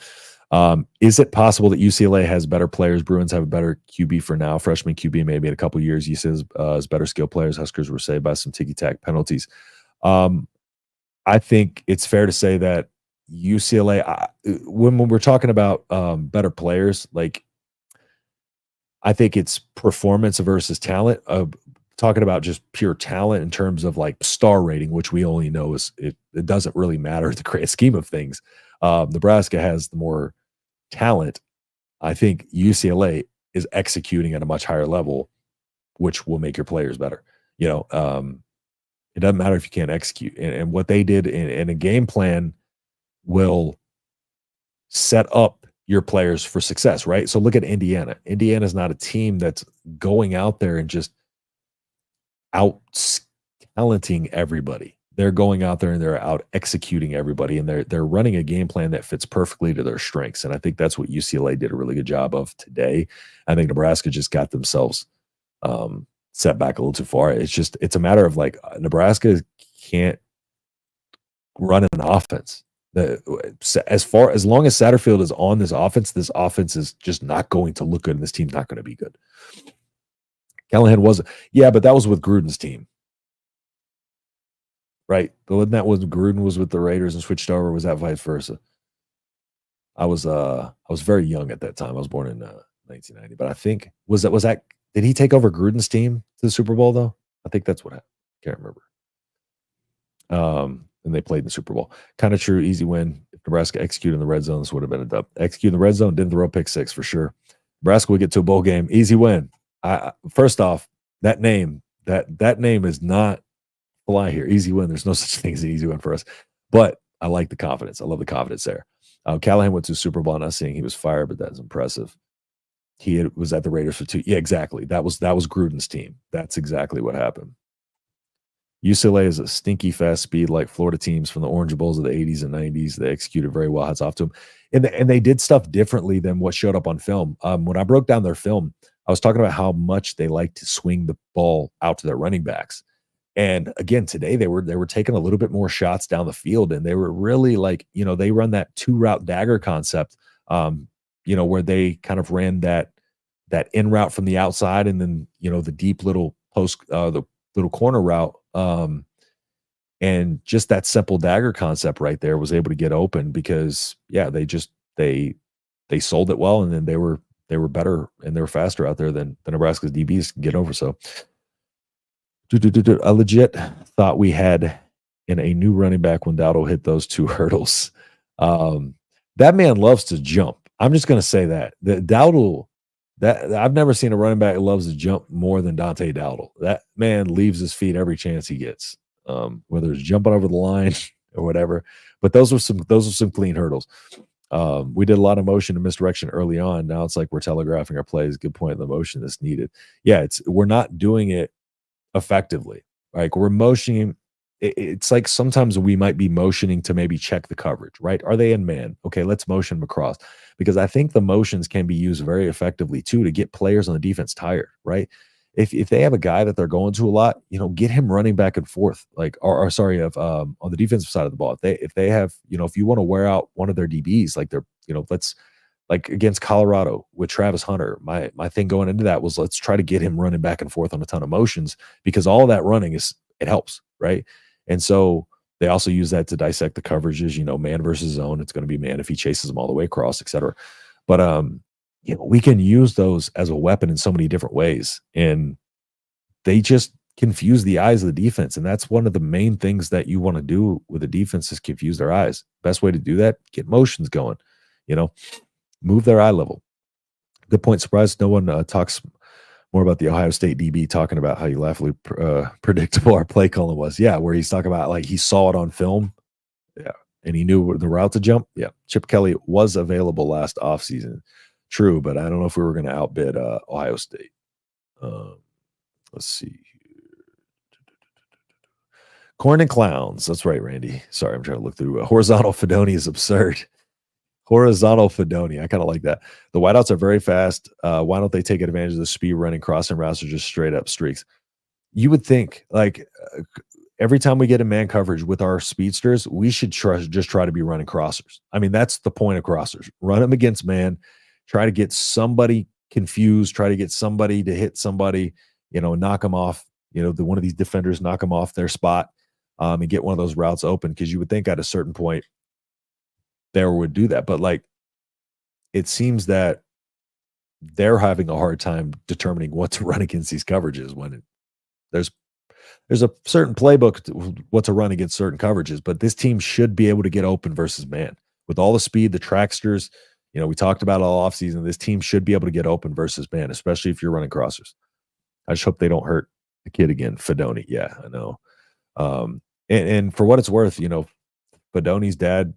Is it possible that UCLA has better players? Bruins have a better QB for now. Freshman QB maybe in a couple of years. UCLA has better skill players. Huskers were saved by some ticky-tack penalties. I think it's fair to say that UCLA, when we're talking about better players, like I think it's performance versus talent. Talking about just pure talent in terms of like star rating, which we only know is it doesn't really matter in the great scheme of things. Nebraska has the more talent. I think UCLA is executing at a much higher level, which will make your players better. It doesn't matter if you can't execute. And what they did in a game plan will set up your players for success, right? So look at Indiana. Indiana's not a team that's going out there and just out talenting everybody. They're going out there and they're out executing everybody, and they're running a game plan that fits perfectly to their strengths. And I think that's what UCLA did a really good job of today. I think Nebraska just got themselves set back a little too far. It's a matter of like Nebraska can't run an offense. As long as Satterfield is on this offense is just not going to look good, and this team's not going to be good. Callahan wasn't, yeah, but that was with Gruden's team, right? But wasn't that when Gruden was with the Raiders and switched over? Was that vice versa? I was very young at that time. I was born in 1990, but I think was that did he take over Gruden's team to the Super Bowl though? I think that's what happened. Can't remember. And they played in the Super Bowl. Kind of true, easy win. If Nebraska executed in the red zone, this would have been a dub. Execute in the red zone, didn't throw a pick six for sure. Nebraska would get to a bowl game, easy win. First off, that name is not fly here. Easy win. There's no such thing as an easy win for us. But I like the confidence. I love the confidence there. Callahan went to Super Bowl. Not saying he was fired, but that's impressive. He was at the Raiders for 2. Yeah, exactly. That was Gruden's team. That's exactly what happened. UCLA is a stinky fast speed like Florida teams from the Orange Bowls of the 80s and 90s. They executed very well. Hats off to them. And they did stuff differently than what showed up on film. When I broke down their film, I was talking about how much they like to swing the ball out to their running backs. And again, today they were taking a little bit more shots down the field, and they were really like, they run that 2-route dagger concept, where they kind of ran that in route from the outside, and then, the deep little the little corner route. And just that simple dagger concept right there was able to get open because, yeah, they sold it well, and then they were better and they were faster out there than the Nebraska's DBs can get over. So I legit thought we had in a new running back when Dowdle hit those 2 hurdles. That man loves to jump. I'm just going to say that Dowdle, that I've never seen a running back that loves to jump more than Dante Dowdle. That man leaves his feet every chance he gets, whether it's jumping over the line or whatever. But those were some clean hurdles. We did a lot of motion and misdirection early on. Now it's like we're telegraphing our plays. Good point. The motion that's needed. Yeah, we're not doing it effectively. Like we're motioning. It's like sometimes we might be motioning to maybe check the coverage, right? Are they in man? Okay, let's motion them across, because I think the motions can be used very effectively too to get players on the defense tired, right? If they have a guy that they're going to a lot, get him running back and forth, like on the defensive side of the ball. If they have, if you want to wear out one of their DBs, like let's, like against Colorado with Travis Hunter, my thing going into that was let's try to get him running back and forth on a ton of motions, because all of that running it helps, right? And so they also use that to dissect the coverages, man versus zone. It's going to be man if he chases them all the way across, et cetera. But we can use those as a weapon in so many different ways, and they just confuse the eyes of the defense. And that's one of the main things that you want to do with the defense is confuse their eyes. Best way to do that, get motions going, move their eye level. Good point. Surprised no one talks more about the Ohio State DB talking about how laughably predictable our play calling was. Yeah, where he's talking about like he saw it on film. Yeah, and he knew the route to jump. Yeah, Chip Kelly was available last offseason. True, but I don't know if we were going to outbid Ohio State. Let's see. Corn and clowns. That's right, Randy. Sorry, I'm trying to look through. Horizontal Fedoni is absurd. Horizontal Fedoni. I kind of like that. The wideouts are very fast. Why don't they take advantage of the speed running crossing routes or just straight up streaks? You would think like every time we get in man coverage with our speedsters, we should just try to be running crossers. I mean, that's the point of crossers. Run them against man. Try to get somebody confused. Try to get somebody to hit somebody, knock them off, one of these defenders, knock them off their spot and get one of those routes open. Because you would think at a certain point, there would do that, but like it seems that they're having a hard time determining what to run against these coverages when there's a certain playbook what to run against certain coverages. But this team should be able to get open versus man with all the speed, the tracksters. We talked about all offseason. This team should be able to get open versus man, especially if you're running crossers. I just hope they don't hurt the kid again. Fedoni, yeah, I know. And for what it's worth, Fedoni's dad,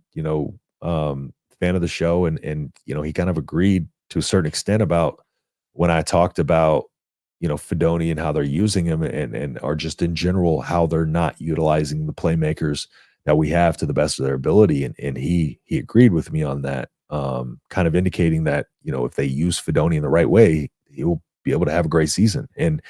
fan of the show, and he kind of agreed to a certain extent about when I talked about Fedoni and how they're using him, and are just in general how they're not utilizing the playmakers that we have to the best of their ability, and he agreed with me on that, kind of indicating that if they use Fedoni in the right way, he will be able to have a great season. And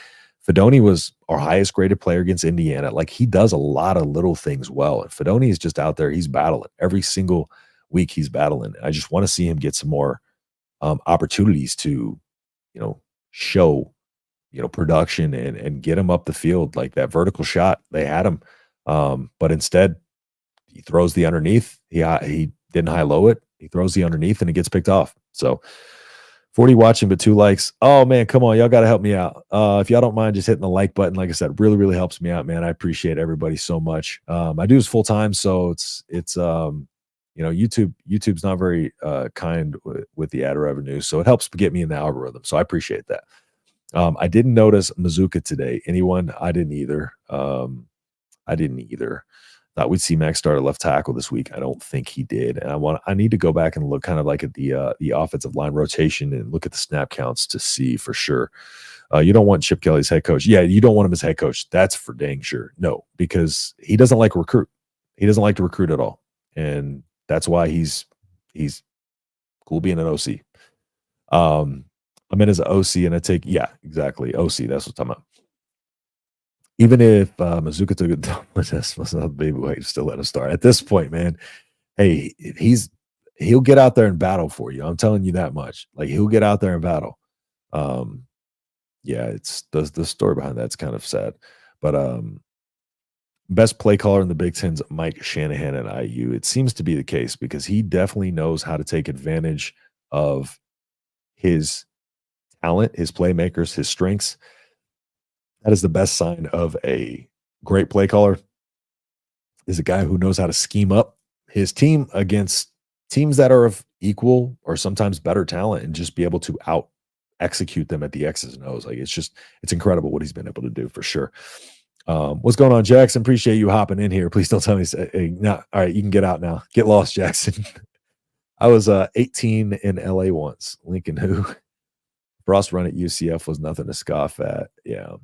Fedoni was our highest graded player against Indiana. Like, he does a lot of little things well. And Fedoni is just out there. He's battling every single week. He's battling. I just want to see him get some more opportunities to, show, production and get him up the field. Like that vertical shot, they had him. But instead, he throws the underneath. He didn't high low it. He throws the underneath and it gets picked off. So 40 watching, but 2 likes. Oh man, come on. Y'all got to help me out. If y'all don't mind just hitting the like button, like I said, really, really helps me out, man. I appreciate everybody so much. I do this full time. So it's YouTube's not very kind with the ad revenue. So it helps get me in the algorithm. So I appreciate that. I didn't notice Mazuka today. Anyone? I didn't either. Thought we'd see Max start at left tackle this week. I don't think he did. And I need to go back and look kind of like at the offensive line rotation and look at the snap counts to see for sure. You don't want Chip Kelly's head coach. Yeah, you don't want him as head coach. That's for dang sure. No, because he doesn't like recruit. He doesn't like to recruit at all. And that's why he's cool being an OC. I'm in as an OC and I take, yeah, exactly. OC, that's what I'm talking about. Even if Mazuka took it, that's not the baby weight, still let him start. At this point, man, hey, he'll get out there and battle for you. I'm telling you that much. Like, he'll get out there and battle. Yeah, it's the story behind that's kind of sad. But best play caller in the Big Ten's Mike Shanahan at IU. It seems to be the case because he definitely knows how to take advantage of his talent, his playmakers, his strengths. That is the best sign of a great play caller, is a guy who knows how to scheme up his team against teams that are of equal or sometimes better talent and just be able to out execute them at the X's and O's. Like, it's incredible what he's been able to do for sure. What's going on, Jackson? Appreciate you hopping in here. Please don't tell me. Hey, no, all right, you can get out now. Get lost, Jackson. I was 18 in LA once. Lincoln who? Frost run at UCF was nothing to scoff at. Yeah.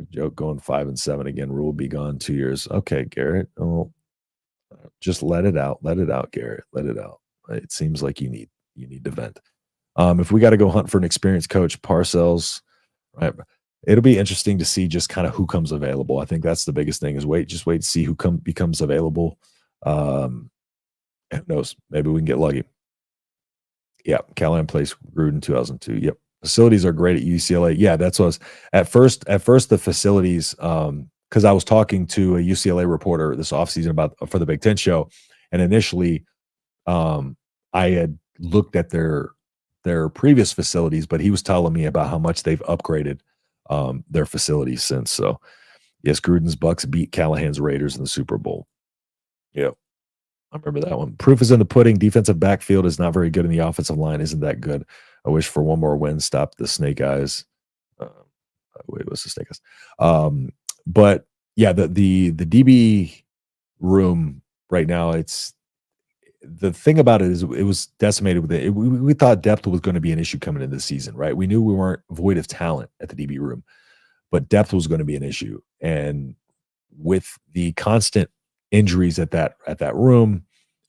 Joke going 5-7 again. Rhule be gone 2 years. Okay, Garrett. Oh, just let it out. Let it out, Garrett. Let it out. It seems like you need to vent. If we got to go hunt for an experienced coach, Parcells, right? It'll be interesting to see just kind of who comes available. I think that's the biggest thing is wait to see who becomes available. Who knows? Maybe we can get lucky. Yeah, Callahan plays Gruden 2002. Yep. Facilities are great at UCLA. Yeah, that's what I was at first the facilities, because I was talking to a UCLA reporter this offseason for the Big Ten show, and initially I had looked at their previous facilities, but he was telling me about how much they've upgraded their facilities since. So yes, Gruden's Bucks beat Callahan's Raiders in the Super Bowl. Yeah. I remember that one. Proof is in the pudding. Defensive backfield is not very good, and the offensive line isn't that good. I wish for one more win, stop the Snake Eyes. Wait, what's the Snake Eyes? But yeah, the DB room right now, it's the thing about it is it was decimated with it. We thought depth was going to be an issue coming into the season, right? We knew we weren't void of talent at the DB room, but depth was going to be an issue. And with the constant injuries at that room,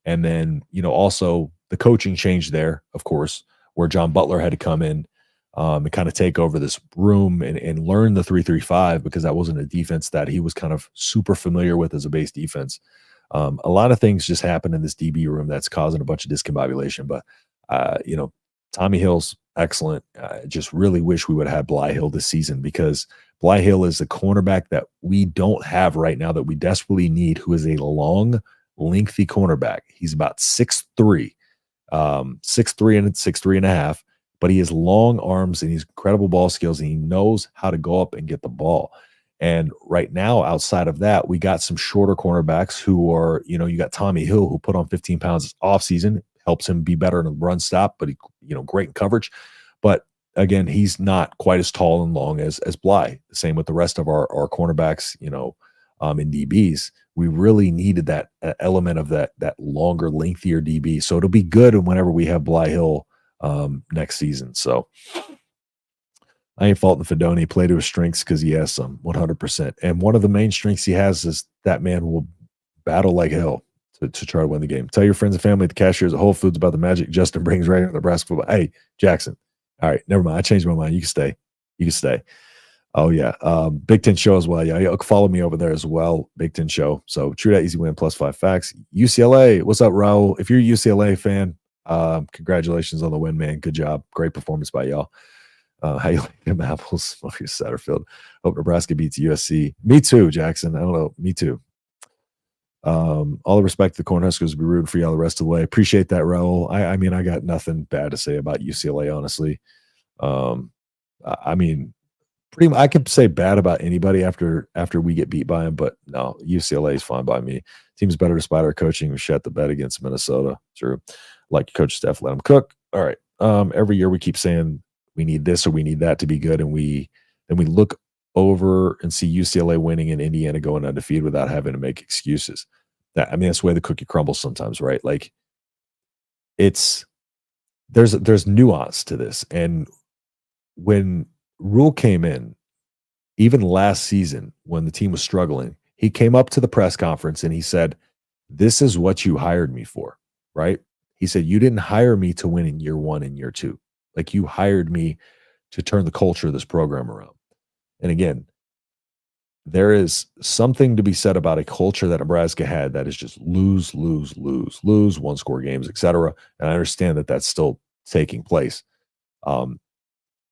and then also the coaching change there, of course, where John Butler had to come in and kind of take over this room and learn the 3-3-5, because that wasn't a defense that he was kind of super familiar with as a base defense. A lot of things just happen in this DB room that's causing a bunch of discombobulation. But Tommy Hill's excellent. I just really wish we would have had Bly Hill this season, because Bly Hill is the cornerback that we don't have right now that we desperately need, who is a long, lengthy cornerback. He's about 6'3", 6'3" and 6'3.5", but he has long arms and he's incredible ball skills, and he knows how to go up and get the ball. And right now, outside of that, we got some shorter cornerbacks who are, you got Tommy Hill, who put on 15 pounds off season, helps him be better in a run stop, but he, great in coverage. But again, he's not quite as tall and long as Bly. The same with the rest of our cornerbacks, in DBs. we really needed that element of that longer, lengthier DB. So it'll be good whenever we have Bly Hill next season. So I ain't faulting Fedoni. Play to his strengths because he has some 100%. And one of the main strengths he has is that man will battle like hell to try to win the game. Tell your friends and family at the cashiers at Whole Foods about the magic Justin brings right into Nebraska football. Hey, Jackson. All right, never mind. I changed my mind. You can stay. You can stay. Oh yeah, Big Ten Show as well. Yeah, follow me over there as well. Big Ten Show. So true that easy win +5 facts. UCLA. What's up, Raul? If you're a UCLA fan, congratulations on the win, man. Good job. Great performance by y'all. How you like them apples? Satterfield. Hope Nebraska beats USC. Me too, Jackson. I don't know. Me too. All the respect to the Cornhuskers. Be rooting for y'all the rest of the way. Appreciate that, Raul. I mean, I got nothing bad to say about UCLA, honestly. I mean, pretty much, I could say bad about anybody after we get beat by them, but no, UCLA is fine by me. Team's better despite our coaching. We shut the bet against Minnesota. True. Like Coach Steph, let them cook. All right. Every year we keep saying we need this or we need that to be good, and we look over and see UCLA winning and Indiana going undefeated without having to make excuses. That's the way the cookie crumbles sometimes, right? Like there's nuance to this. And when Rhule came in, even last season when the team was struggling, he came up to the press conference and he said, "This is what you hired me for," right? He said, "You didn't hire me to win in year 1 and year 2. Like, you hired me to turn the culture of this program around." And again, there is something to be said about a culture that Nebraska had that is just lose, lose, lose, lose, one-score games, etc. And I understand that that's still taking place.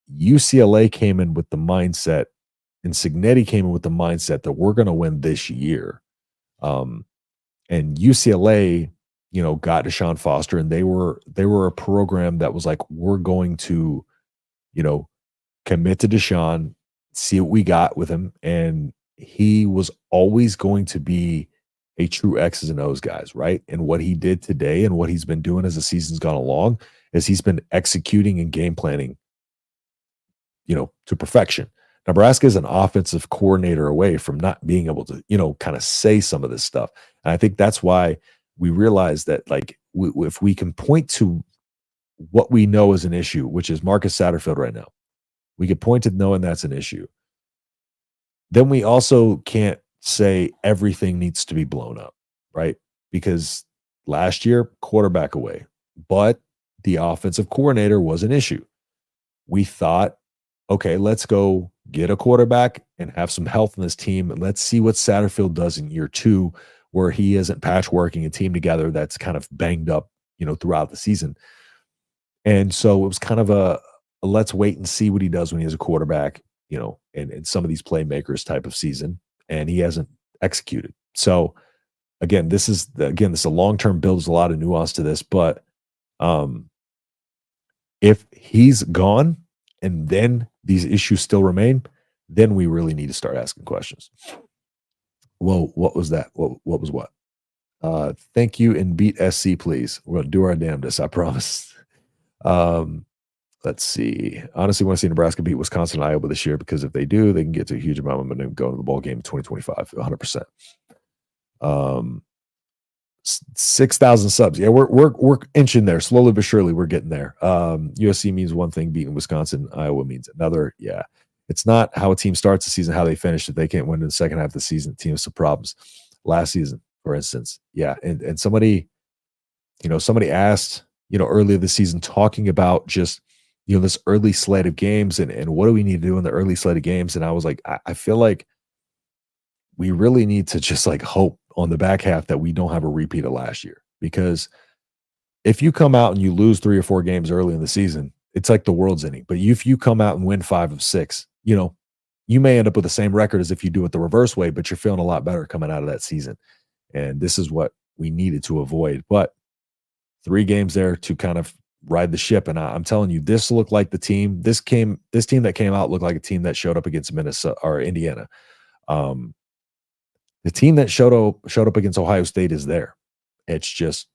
UCLA came in with the mindset, and Signetti came in with the mindset that we're going to win this year. And UCLA, got Deshaun Foster, and they were a program that was like, we're going to, commit to Deshaun, see what we got with him, and he was always going to be a true X's and O's guys, right? And what he did today and what he's been doing as the season's gone along is he's been executing and game planning, to perfection. Nebraska is an offensive coordinator away from not being able to, kind of say some of this stuff. And I think that's why we realize that, like, if we can point to what we know is an issue, which is Marcus Satterfield right now, we could point to knowing that's an issue. Then we also can't say everything needs to be blown up, right? Because last year, quarterback away, but the offensive coordinator was an issue. We thought, okay, let's go get a quarterback and have some health in this team. And let's see what Satterfield does in year 2, where he isn't patchworking a team together that's kind of banged up, throughout the season. And so it was kind of a let's wait and see what he does when he has a quarterback, and some of these playmakers type of season. And he hasn't executed. So again, this is a long-term build. There's a lot of nuance to this, but if he's gone and then these issues still remain, then we really need to start asking questions. Whoa, what was that? What was what? Thank you, and beat SC, please. We're gonna do our damnedest, I promise. Let's see. Honestly, want to see Nebraska beat Wisconsin and Iowa this year, because if they do, they can get to a huge amount of momentum going to the bowl game in 2025, 100%. 6,000 subs. Yeah, we're inching there slowly but surely. We're getting there. USC means one thing, beating Wisconsin. Iowa means another. Yeah, it's not how a team starts the season, how they finish. If they can't win in the second half of the season, the team has some problems. Last season, for instance, yeah, and somebody asked, earlier this season, talking about just this early slate of games and what do we need to do in the early slate of games, and I was like, I feel like we really need to just like hope on the back half that we don't have a repeat of last year. Because if you come out and you lose 3 or 4 games early in the season, it's like the world's ending. But if you come out and win 5 of 6, you may end up with the same record as if you do it the reverse way, but you're feeling a lot better coming out of that season. And this is what we needed to avoid. But 3 games there to kind of ride the ship. And I'm telling you, this looked like the team. This team that came out looked like a team that showed up against Minnesota or Indiana. The team that showed up against Ohio State is there. It's just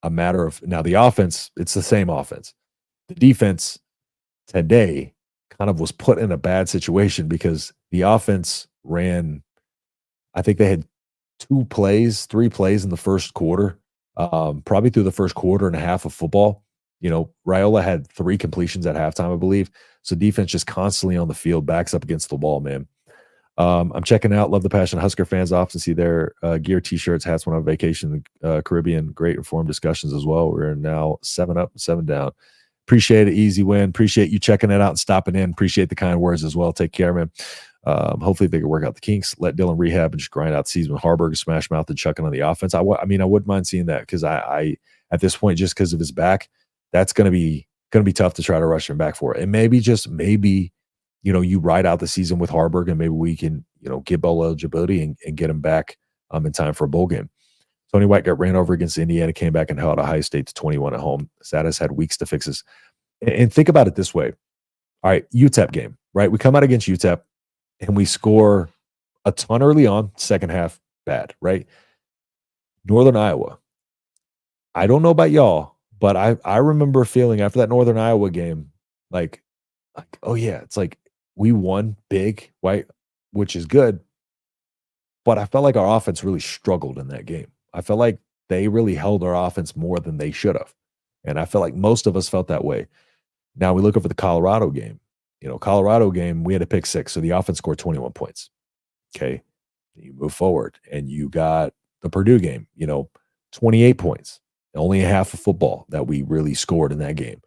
a matter of now the offense. It's the same offense. The defense today kind of was put in a bad situation because the offense ran. I think they had 3 plays in the first quarter, probably through the first quarter and a half of football. Raiola had 3 completions at halftime, I believe. So defense just constantly on the field, backs up against the wall, man. I'm checking out. Love the passion. Husker fans often see their gear, t-shirts, hats when on vacation in the Caribbean. Great informed discussions as well. We're now 7 up, 7 down. Appreciate it. Easy win. Appreciate you checking it out and stopping in. Appreciate the kind words as well. Take care, man. Hopefully they can work out the kinks, let Dylan rehab, and just grind out the season with Harburg, smash mouth, and chucking on the offense. I mean, I wouldn't mind seeing that because I at this point, just because of his back, that's going to be tough to try to rush him back for it. And maybe you ride out the season with Harburg, and maybe we can get bowl eligibility and get him back in time for a bowl game. Tony White got ran over against Indiana, came back and held Ohio State to 21 at home. Sattis had weeks to fix this. And think about it this way. All right, UTEP game, right? We come out against UTEP and we score a ton early on, second half, bad, right? Northern Iowa. I don't know about y'all, but I remember feeling after that Northern Iowa game, like, oh yeah, it's like we won big, right? Which is good. But I felt like our offense really struggled in that game. I felt like they really held our offense more than they should have. And I felt like most of us felt that way. Now we look over the Colorado game. Colorado game, we had a pick 6, so the offense scored 21 points. Okay. You move forward, and you got the Purdue game, 28 points. Only a half of football that we really scored in that game.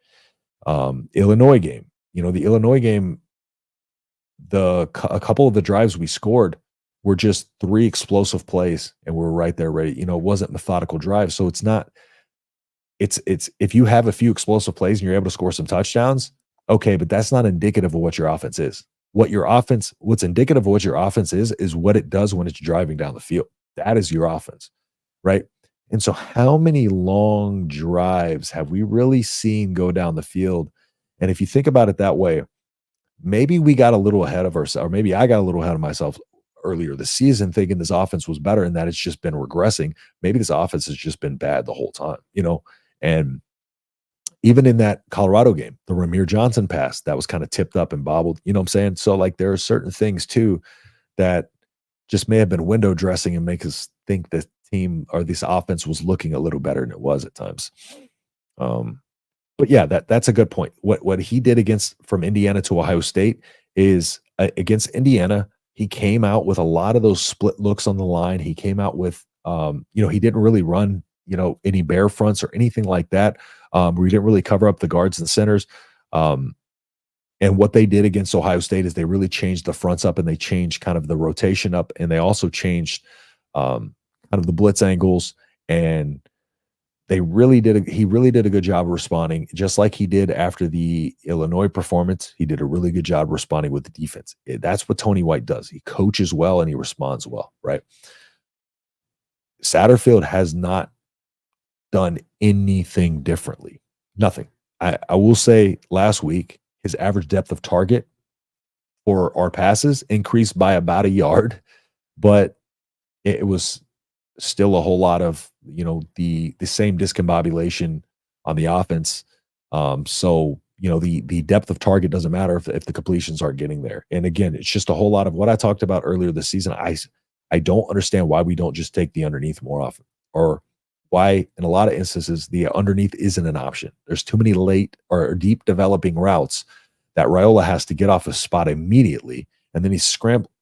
Illinois game, the Illinois game, a couple of the drives we scored were just 3 explosive plays, and we're right there ready. It wasn't methodical drives. So it's not, it's if you have a few explosive plays and you're able to score some touchdowns, okay, but that's not indicative of what your offense is. What's indicative of what your offense is what it does when it's driving down the field. That is your offense, right? And so how many long drives have we really seen go down the field? And if you think about it that way, maybe we got a little ahead of ourselves, or maybe I got a little ahead of myself earlier this season thinking this offense was better and that it's just been regressing. Maybe this offense has just been bad the whole time, and even in that Colorado game, the Ramir Johnson pass that was kind of tipped up and bobbled, you know what I'm saying? So like there are certain things too that just may have been window dressing and make us think the team or this offense was looking a little better than it was at times. But yeah, that's a good point. What he did from Indiana to Ohio State is against Indiana, he came out with a lot of those split looks on the line. He came out with, he didn't really run, any bear fronts or anything like that. We didn't really cover up the guards and centers. And what they did against Ohio State is they really changed the fronts up, and they changed kind of the rotation up, and they also changed kind of the blitz angles, and he really did a good job of responding, just like he did after the Illinois performance. He did a really good job responding with the defense. That's what Tony White does. He coaches well and he responds well, right? Satterfield has not done anything differently. Nothing. I will say last week, his average depth of target for our passes increased by about a yard, but it was still a whole lot of, the same discombobulation on the offense. So, the depth of target doesn't matter if the completions aren't getting there. And again, it's just a whole lot of what I talked about earlier this season. I don't understand why we don't just take the underneath more often, or why in a lot of instances the underneath isn't an option. There's too many late or deep developing routes that Raiola has to get off a spot immediately, and then he's scrambling.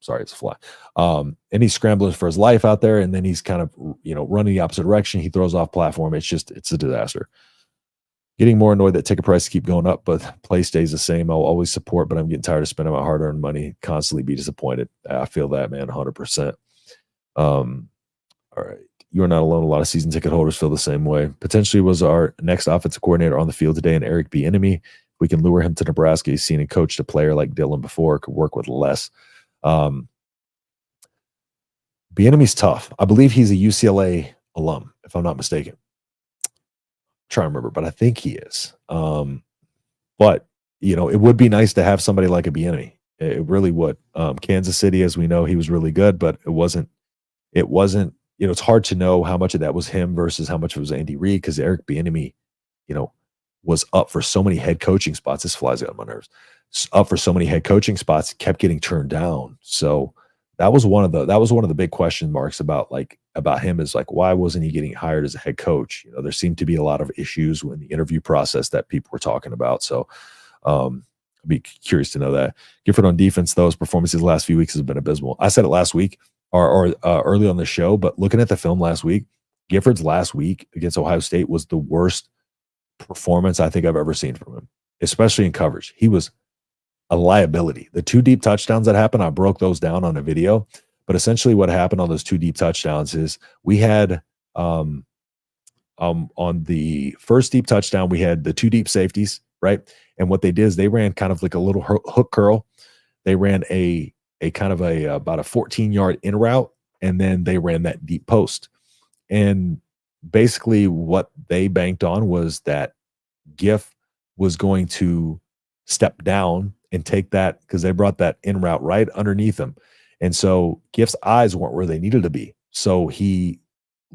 Sorry, it's a fly. And he's scrambling for his life out there, and then he's kind of, running the opposite direction. He throws off platform. It's a disaster. Getting more annoyed that ticket prices keep going up, but play stays the same. I'll always support, but I'm getting tired of spending my hard-earned money, constantly be disappointed. I feel that, man, 100%. All right. You are not alone. A lot of season ticket holders feel the same way. Potentially was our next offensive coordinator on the field today, and Eric Bieniemy. We can lure him to Nebraska. He's seen and coached a player like Dylan before, could work with less. Bieniemy's tough. I believe he's a UCLA alum, if I'm not mistaken. I'm trying to remember, but I think he is. But it would be nice to have somebody like a Bieniemy. It really would. Kansas City, as we know, he was really good, but it wasn't. It's hard to know how much of that was him versus how much it was Andy Reid, because Eric Bieniemy, was up for so many head coaching spots. This flies out on my nerves. Up for so many head coaching spots, kept getting turned down. So that was one of the big question marks about him is like, why wasn't he getting hired as a head coach? There seemed to be a lot of issues in the interview process that people were talking about. So I'd be curious to know that. Gifford on defense, though, his performances the last few weeks has been abysmal. I said it last week or early on the show, but looking at the film last week, Gifford's last week against Ohio State was the worst performance I think I've ever seen from him, especially in coverage. He was a liability. The 2 deep touchdowns that happened, I broke those down on a video. But essentially what happened on those 2 deep touchdowns is we had on the first deep touchdown, we had the 2 deep safeties, right? And what they did is they ran kind of like a little hook curl. They ran a kind of about a 14-yard in route, and then they ran that deep post. And basically what they banked on was that Giff was going to step down and take that, because they brought that in route right underneath him. And so Giff's eyes weren't where they needed to be. So he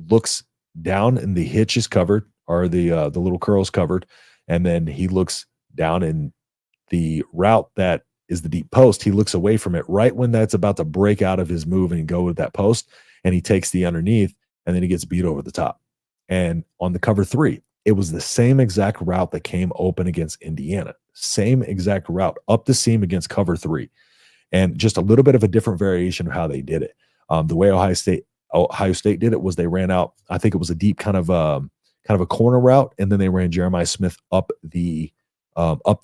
looks down and the hitch is covered, or the little curl's covered. And then he looks down in the route that is the deep post. He looks away from it right when that's about to break out of his move and go with that post. And he takes the underneath, and then he gets beat over the top. And on the cover 3, it was the same exact route that came open against Indiana. Same exact route up the seam against cover 3. And just a little bit of a different variation of how they did it. The way Ohio State did it was they ran out, I think it was a deep kind of a corner route, and then they ran Jeremiah Smith up the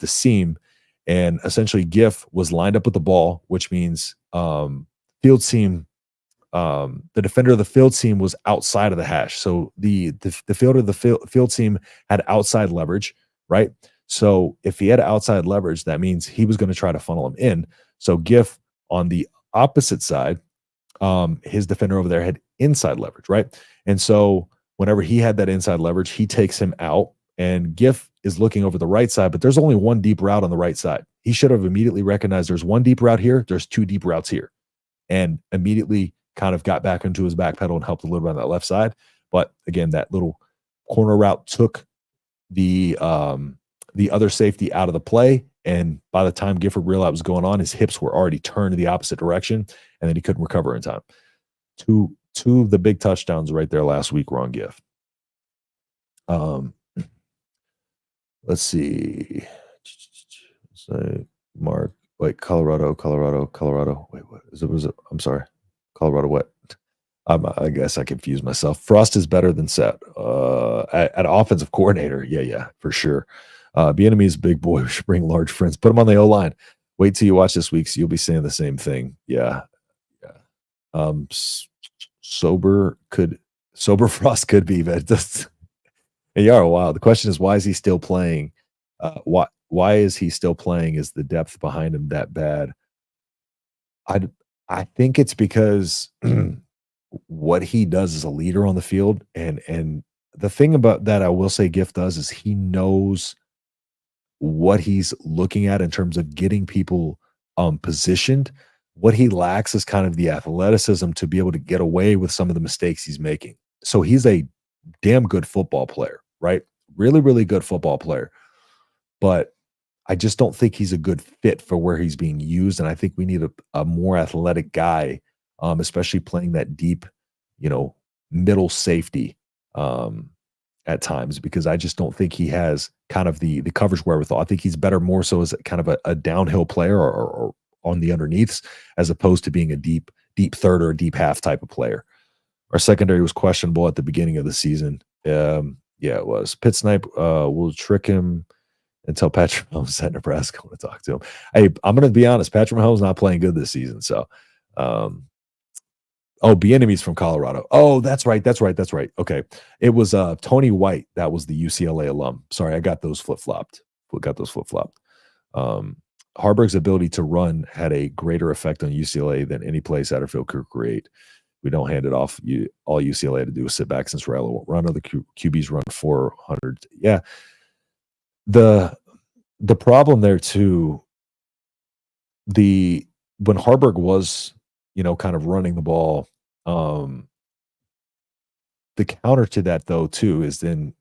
seam. And essentially Giff was lined up with the ball, which means field seam. The defender of the field seam was outside of the hash. So the fielder of the field seam had outside leverage, right? So if he had outside leverage, that means he was going to try to funnel him in. So Giff on the opposite side, his defender over there had inside leverage, right? And so whenever he had that inside leverage, he takes him out, and Giff is looking over the right side, but there's only one deep route on the right side. He should have immediately recognized there's one deep route here, there's 2 deep routes here, and immediately kind of got back into his back pedal and helped a little bit on that left side. But again, that little corner route took the other safety out of the play. And by the time Gifford realized what was going on, his hips were already turned in the opposite direction, and then he couldn't recover in time. Two of the big touchdowns right there last week were on Giff. Let's see. So Mark, wait, Colorado. Wait, what is it? I'm sorry. Colorado what? I guess I confused myself. Frost is better than Set at offensive coordinator. Yeah, for sure. Bieniemy's big boy. We should bring large friends. Put him on the O-line. Wait till you watch this week, so you'll be saying the same thing. Yeah. Sober Frost could be, but you are wild. The question is, why is he still playing? Why is he still playing? Is the depth behind him that bad? I think it's because what he does as a leader on the field, and the thing about that I will say Giff does is he knows what he's looking at in terms of getting people positioned. What he lacks is kind of the athleticism to be able to get away with some of the mistakes he's making. So he's a damn good football player, right? Really, really good football player. But I just don't think he's a good fit for where he's being used. And I think we need a more athletic guy, especially playing that deep, middle safety at times, because I just don't think he has kind of the coverage wherewithal. I think he's better more so as kind of a downhill player or on the underneaths, as opposed to being a deep third or a deep half type of player. Our secondary was questionable at the beginning of the season. Yeah, it was. Pitt Snipe will trick him until Patrick Mahomes at Nebraska. I want to talk to him. Hey, I'm going to be honest. Patrick Mahomes not playing good this season. So, Bieniemy's from Colorado. Oh, that's right. Okay. It was Tony White. That was the UCLA alum. Sorry, I got those flip-flopped. Harburg's ability to run had a greater effect on UCLA than any play Satterfield could create. We don't hand it off. All UCLA had to do was sit back since Raiola won't run. Other QBs run 400. Yeah. The problem there too, when Harburg was, kind of running the ball, the counter to that though too is then,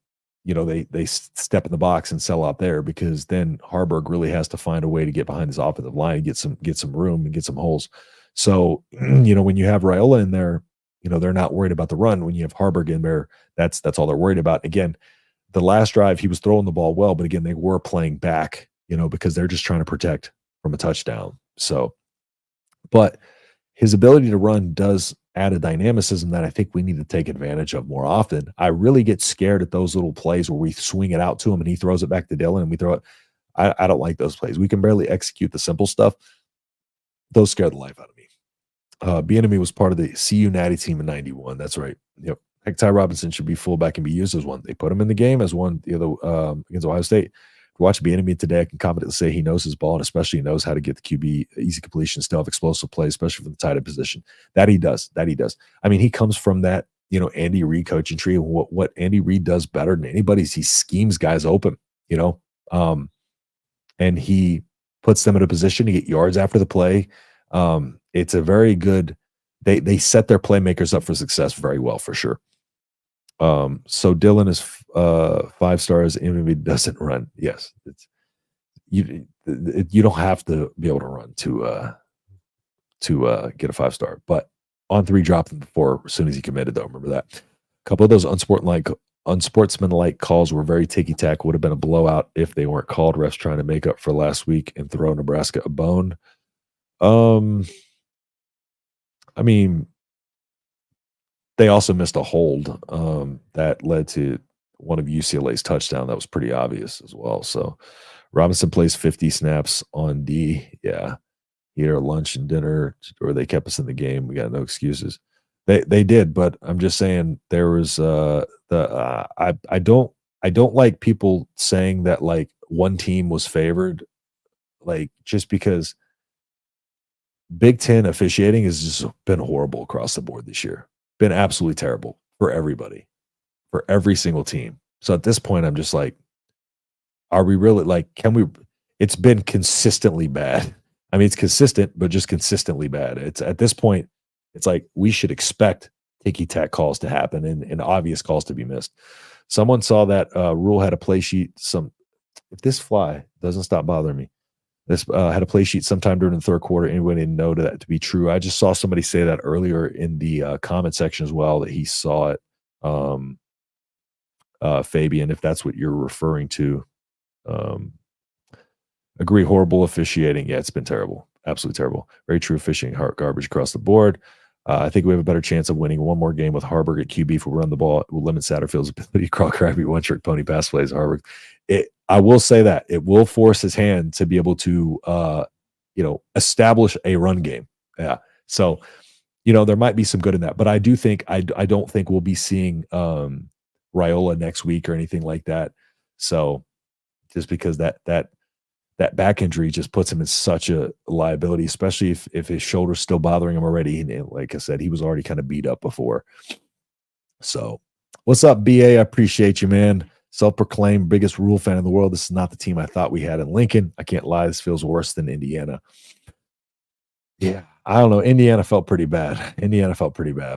they step in the box and sell out there, because then Harburg really has to find a way to get behind his offensive line, get some room and get some holes. So, when you have Raiola in there, they're not worried about the run. When you have Harburg in there, that's all they're worried about. Again, the last drive, he was throwing the ball well, but again, they were playing back, because they're just trying to protect from a touchdown. So, but his ability to run does add a dynamicism that I think we need to take advantage of more often. I really get scared at those little plays where we swing it out to him and he throws it back to Dylan and we throw it. I don't like those plays. We can barely execute the simple stuff. Those scare the life out of me. Bieniemy was part of the CU Natty team in '91. That's right. Yep. Heck, Ty Robinson should be fullback and be used as one. They put him in the game as one against Ohio State. If you watch Bieniemy today, I can confidently say he knows his ball and especially knows how to get the QB easy completion, still have explosive plays, especially from the tight end position. That he does. I mean, he comes from that, Andy Reid coaching tree. What Andy Reid does better than anybody is he schemes guys open, and he puts them in a position to get yards after the play. It's a very good. They set their playmakers up for success very well, for sure. So Dylan is 5 stars. MVP doesn't run. Yes, you don't have to be able to run to get a 5-star. But on 3, dropped him before as soon as he committed. Though, remember that. A couple of those unsportsmanlike calls were very ticky-tack. Would have been a blowout if they weren't called. Refs trying to make up for last week and throw Nebraska a bone. I mean, they also missed a hold that led to one of UCLA's touchdown. That was pretty obvious as well. So Robinson plays 50 snaps on D. Yeah. He had our lunch and dinner, or they kept us in the game. We got no excuses. They did, but I'm just saying there was I don't like people saying that like one team was favored, like just because Big Ten officiating has just been horrible across the board this year. Been absolutely terrible for everybody, for every single team. So at this point, I'm just like, are we really like, can we? It's been consistently bad. I mean, it's consistent, but just consistently bad. It's at this point, it's like we should expect ticky-tack calls to happen and obvious calls to be missed. Someone saw that Rhule had a play sheet. If this fly doesn't stop bothering me, this had a play sheet sometime during the third quarter. Anybody didn't know that to be true. I just saw somebody say that earlier in the comment section as well, that he saw it. Fabian, if that's what you're referring to. Agree, horrible officiating. Yeah, it's been terrible. Absolutely terrible. Very true. Officiating, heart garbage across the board. I think we have a better chance of winning one more game with Harburg at QB if we run the ball. It will limit Satterfield's ability to crawl crappy one-trick pony pass plays. Harburg. I will say that it will force his hand to be able to, establish a run game. Yeah. So, there might be some good in that, but I do think I don't think we'll be seeing Raiola next week or anything like that. So, just because that back injury just puts him in such a liability, especially if his shoulder's still bothering him already. And like I said, he was already kind of beat up before. So, what's up, BA? I appreciate you, man. Self-proclaimed biggest Rhule fan in the world. This is not the team I thought we had in Lincoln. I can't lie. This feels worse than Indiana. Yeah. I don't know. Indiana felt pretty bad.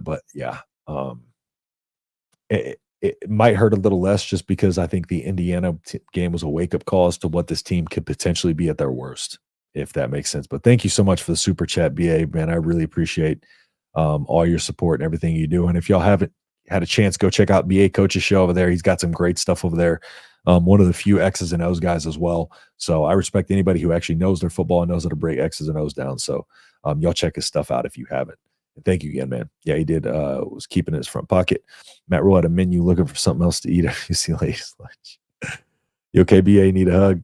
But yeah. It might hurt a little less just because I think the Indiana game was a wake-up call as to what this team could potentially be at their worst, if that makes sense. But thank you so much for the super chat, BA. Man, I really appreciate all your support and everything you do. And if y'all haven't had a chance, go check out BA Coach's show over there. He's got some great stuff over there. One of the few X's and O's guys as well. So I respect anybody who actually knows their football and knows how to break X's and O's down. So y'all check his stuff out if you haven't. And thank you again, man. Yeah, he did. Was keeping in his front pocket. Matt Rhule had a menu looking for something else to eat at UCLA's lunch. You okay, BA? Need a hug?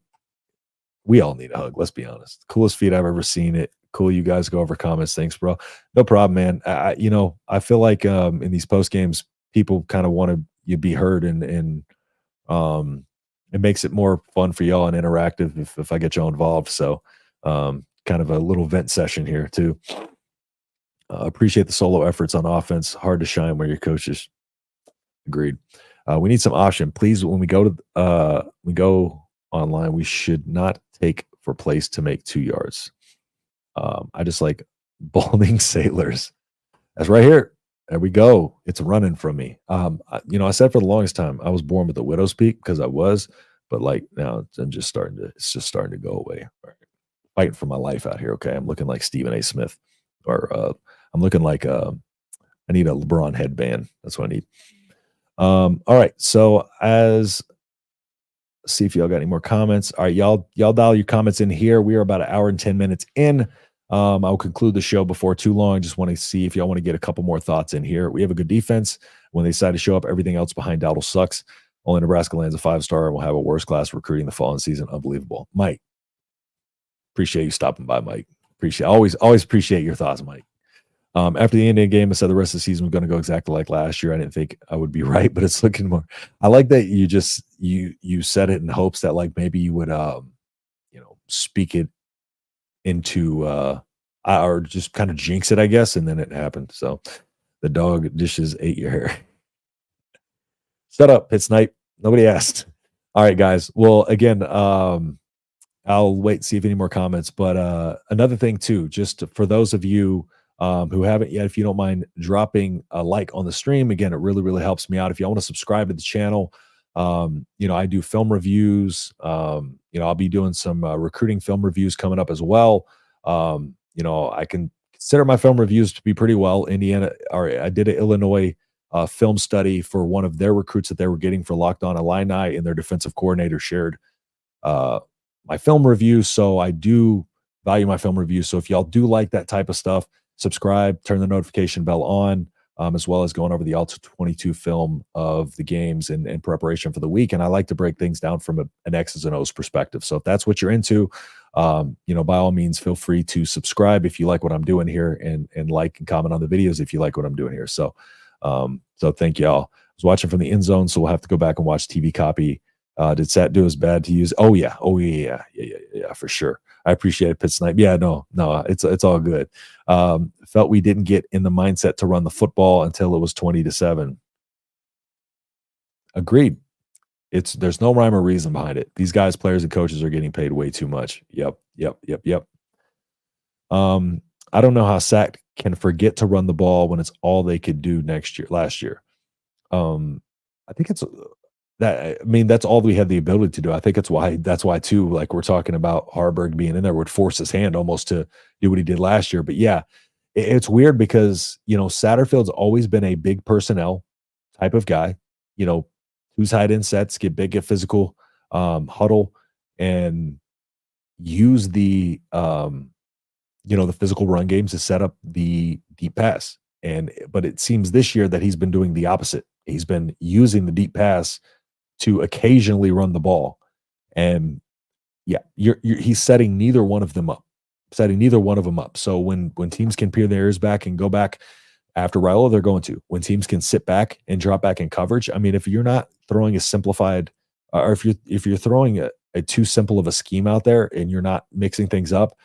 We all need a hug. Let's be honest. Coolest feed I've ever seen. It cool. You guys go over comments. Thanks, bro. No problem, man. I feel like in these post games, people kind of want to you be heard, and it makes it more fun for y'all and interactive if I get y'all involved. So kind of a little vent session here too. Appreciate the solo efforts on offense. Hard to shine where your coaches. Agreed. We need some option, please. When we go online, we should not take for place to make 2 yards. I just like balding sailors. That's right here. There we go. It's running from me. I said for the longest time I was born with a widow's peak because I was, but like now it's just starting to go away. Right. Fighting for my life out here. Okay, I'm looking like Stephen A. Smith. or I'm looking like I need a LeBron headband. That's what I need. All right. So see if y'all got any more comments. All right, y'all dial your comments in here. We are about an hour and 10 minutes in. I'll conclude the show before too long. Just want to see if y'all want to get a couple more thoughts in here. We have a good defense. When they decide to show up, everything else behind Dowdle sucks. Only Nebraska lands a 5-star and will have a worst class recruiting the following season. Unbelievable. Mike, appreciate you stopping by, Mike. Always appreciate your thoughts, Mike. After the Indian game, I said the rest of the season was going to go exactly like last year. I didn't think I would be right, but it's looking more. I like that you said it in hopes that like maybe you would speak it into or just kind of jinx it, I guess, and then it happened. So the dog dishes ate your hair. Shut up, it's night. Nobody asked. All right, guys. Well, again, I'll wait and see if any more comments. But another thing too, just for those of you who haven't yet, if you don't mind dropping a like on the stream, again, it really, really helps me out. If you want to subscribe to the channel, I do film reviews. I'll be doing some recruiting film reviews coming up as well. I can consider my film reviews to be pretty well. I did an Illinois film study for one of their recruits that they were getting for Locked On Illini, and their defensive coordinator shared my film review. So I do value my film reviews. So if y'all do like that type of stuff, subscribe, turn the notification bell on, as well as going over the Alta 22 film of the games in preparation for the week. And I like to break things down from an X's and O's perspective. So if that's what you're into, by all means, feel free to subscribe if you like what I'm doing here, and like and comment on the videos if you like what I'm doing here. So thank y'all. I was watching from the end zone, so we'll have to go back and watch TV copy. Did Sat do his bad to use? Oh yeah, for sure. I appreciate it, Pit Snipe. Yeah, no, it's all good. Felt we didn't get in the mindset to run the football until it was 20-7. Agreed. There's no rhyme or reason behind it. These guys, players and coaches, are getting paid way too much. Yep. I don't know how Sat can forget to run the ball when it's all they could do last year. I think it's that's all we had the ability to do. I think that's why too, like we're talking about Harburg being in there, would force his hand almost to do what he did last year. But yeah, it's weird because, Satterfield's always been a big personnel type of guy, who's hide in sets, get big, get physical, huddle, and use the physical run games to set up the deep pass. But it seems this year that he's been doing the opposite. He's been using the deep pass to occasionally run the ball. And yeah, he's setting neither one of them up. So when teams can peel their ears back and go back after Raiola, they're going to. When teams can sit back and drop back in coverage, I mean, if you're not throwing a simplified, or if you're throwing a too simple of a scheme out there and you're not mixing things up,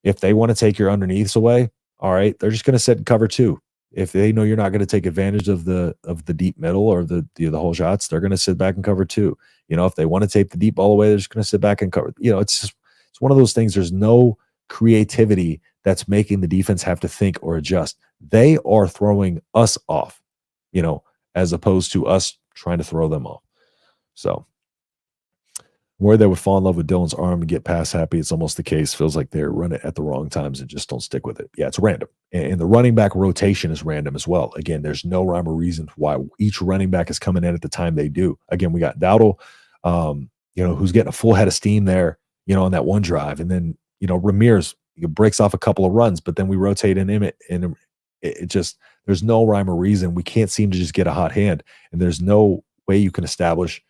if they want to take your underneaths away, all right, they're just going to sit in cover two. If they know you're not going to take advantage of the deep middle or the whole shots, they're going to sit back and cover two. If they want to tape the deep all the way, they're just going to sit back and cover. It's one of those things. There's no creativity that's making the defense have to think or adjust. They are throwing us off, as opposed to us trying to throw them off. So where they would fall in love with Dylan's arm and get pass happy, it's almost the case. Feels like they run it at the wrong times and just don't stick with it. Yeah, it's random. And the running back rotation is random as well. Again, there's no rhyme or reason why each running back is coming in at the time they do. Again, we got Dowdle, who's getting a full head of steam there, on that one drive. And then, Ramirez breaks off a couple of runs, but then we rotate in him, and it just, there's no rhyme or reason. We can't seem to just get a hot hand. And there's no way you can establish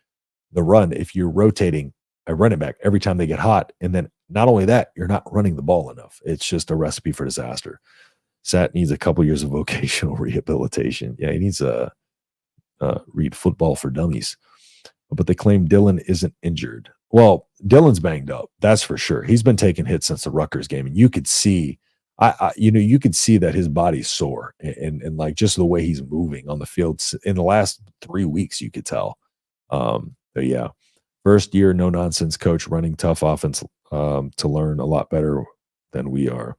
the run if you're rotating a running back every time they get hot. And then not only that, you're not running the ball enough. It's just a recipe for disaster. Sat needs a couple years of vocational rehabilitation. Yeah, he needs a read Football for Dummies. But they claim Dylan isn't injured. Well, Dylan's banged up. That's for sure. He's been taking hits since the Rutgers game, and you could see, you could see that his body's sore, and like just the way he's moving on the field in the last 3 weeks, you could tell. But yeah. First year, no nonsense coach running tough offense to learn a lot better than we are.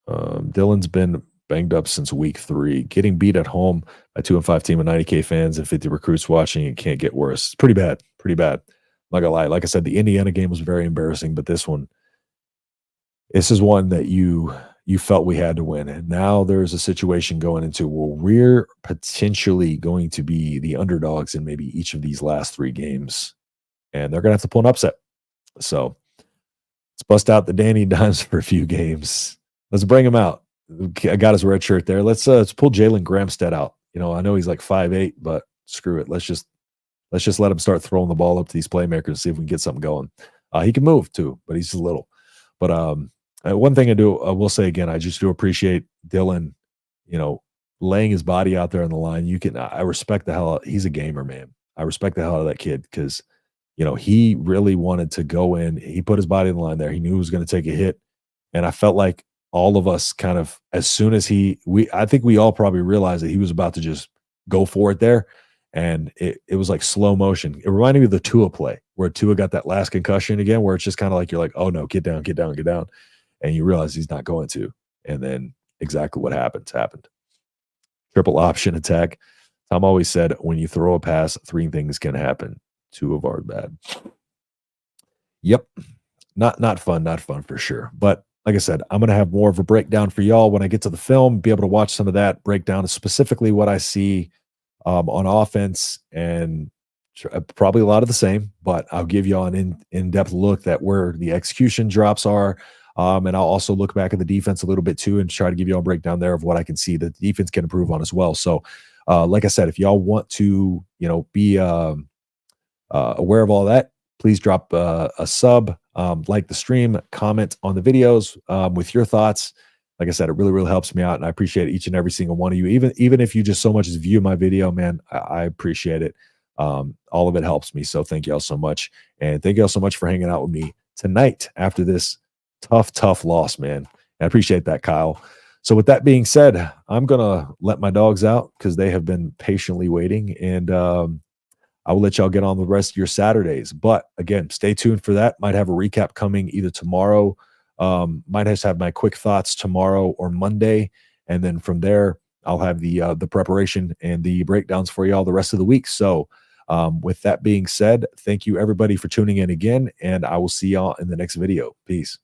Dylan's been banged up since week 3, getting beat at home by 2-5 team of 90K fans and 50 recruits watching. It can't get worse. It's pretty bad. I'm not gonna lie. Like I said, the Indiana game was very embarrassing, but this is one that you you felt we had to win. And now there's a situation going into where we're potentially going to be the underdogs in maybe each of these last 3 games. And they're going to have to pull an upset. So let's bust out the Danny Dimes for a few games. Let's bring him out. I got his red shirt there. Let's pull Jalen Gramstead out. I know he's like 5'8", but screw it. Let's just let him start throwing the ball up to these playmakers and see if we can get something going. He can move too, but he's just little. But one thing I will say again, I just do appreciate Dylan, laying his body out there on the line. I respect the hell. He's a gamer, man. I respect the hell out of that kid because, he really wanted to go in. He put his body on the line there. He knew he was going to take a hit. And I felt like all of us kind of, as soon as I think we all probably realized that he was about to just go for it there. And it was like slow motion. It reminded me of the Tua play where Tua got that last concussion again, where it's just kind of like, you're like, oh no, get down. And you realize he's not going to. And then exactly what happened. Triple option attack. Tom always said, when you throw a pass, 3 things can happen. 2 of are bad. Yep. Not fun for sure. But like I said, I'm going to have more of a breakdown for y'all when I get to the film, be able to watch some of that breakdown, specifically what I see on offense, and probably a lot of the same, but I'll give y'all an in-depth look at where the execution drops are. And I'll also look back at the defense a little bit too and try to give you a breakdown there of what I can see that the defense can improve on as well. So like I said, if y'all want to, be aware of all that, please drop a sub, like the stream, comment on the videos with your thoughts. Like I said, it really, really helps me out, and I appreciate each and every single one of you. Even if you just so much as view my video, man, I appreciate it. All of it helps me. So thank you all so much. And thank you all so much for hanging out with me tonight after this tough loss, man. I appreciate that, Kyle. So with that being said, I'm going to let my dogs out because they have been patiently waiting, and I will let y'all get on the rest of your Saturdays. But again, stay tuned for that. Might have a recap coming either tomorrow. Might just have my quick thoughts tomorrow or Monday. And then from there, I'll have the preparation and the breakdowns for y'all the rest of the week. So with that being said, thank you everybody for tuning in again, and I will see y'all in the next video. Peace.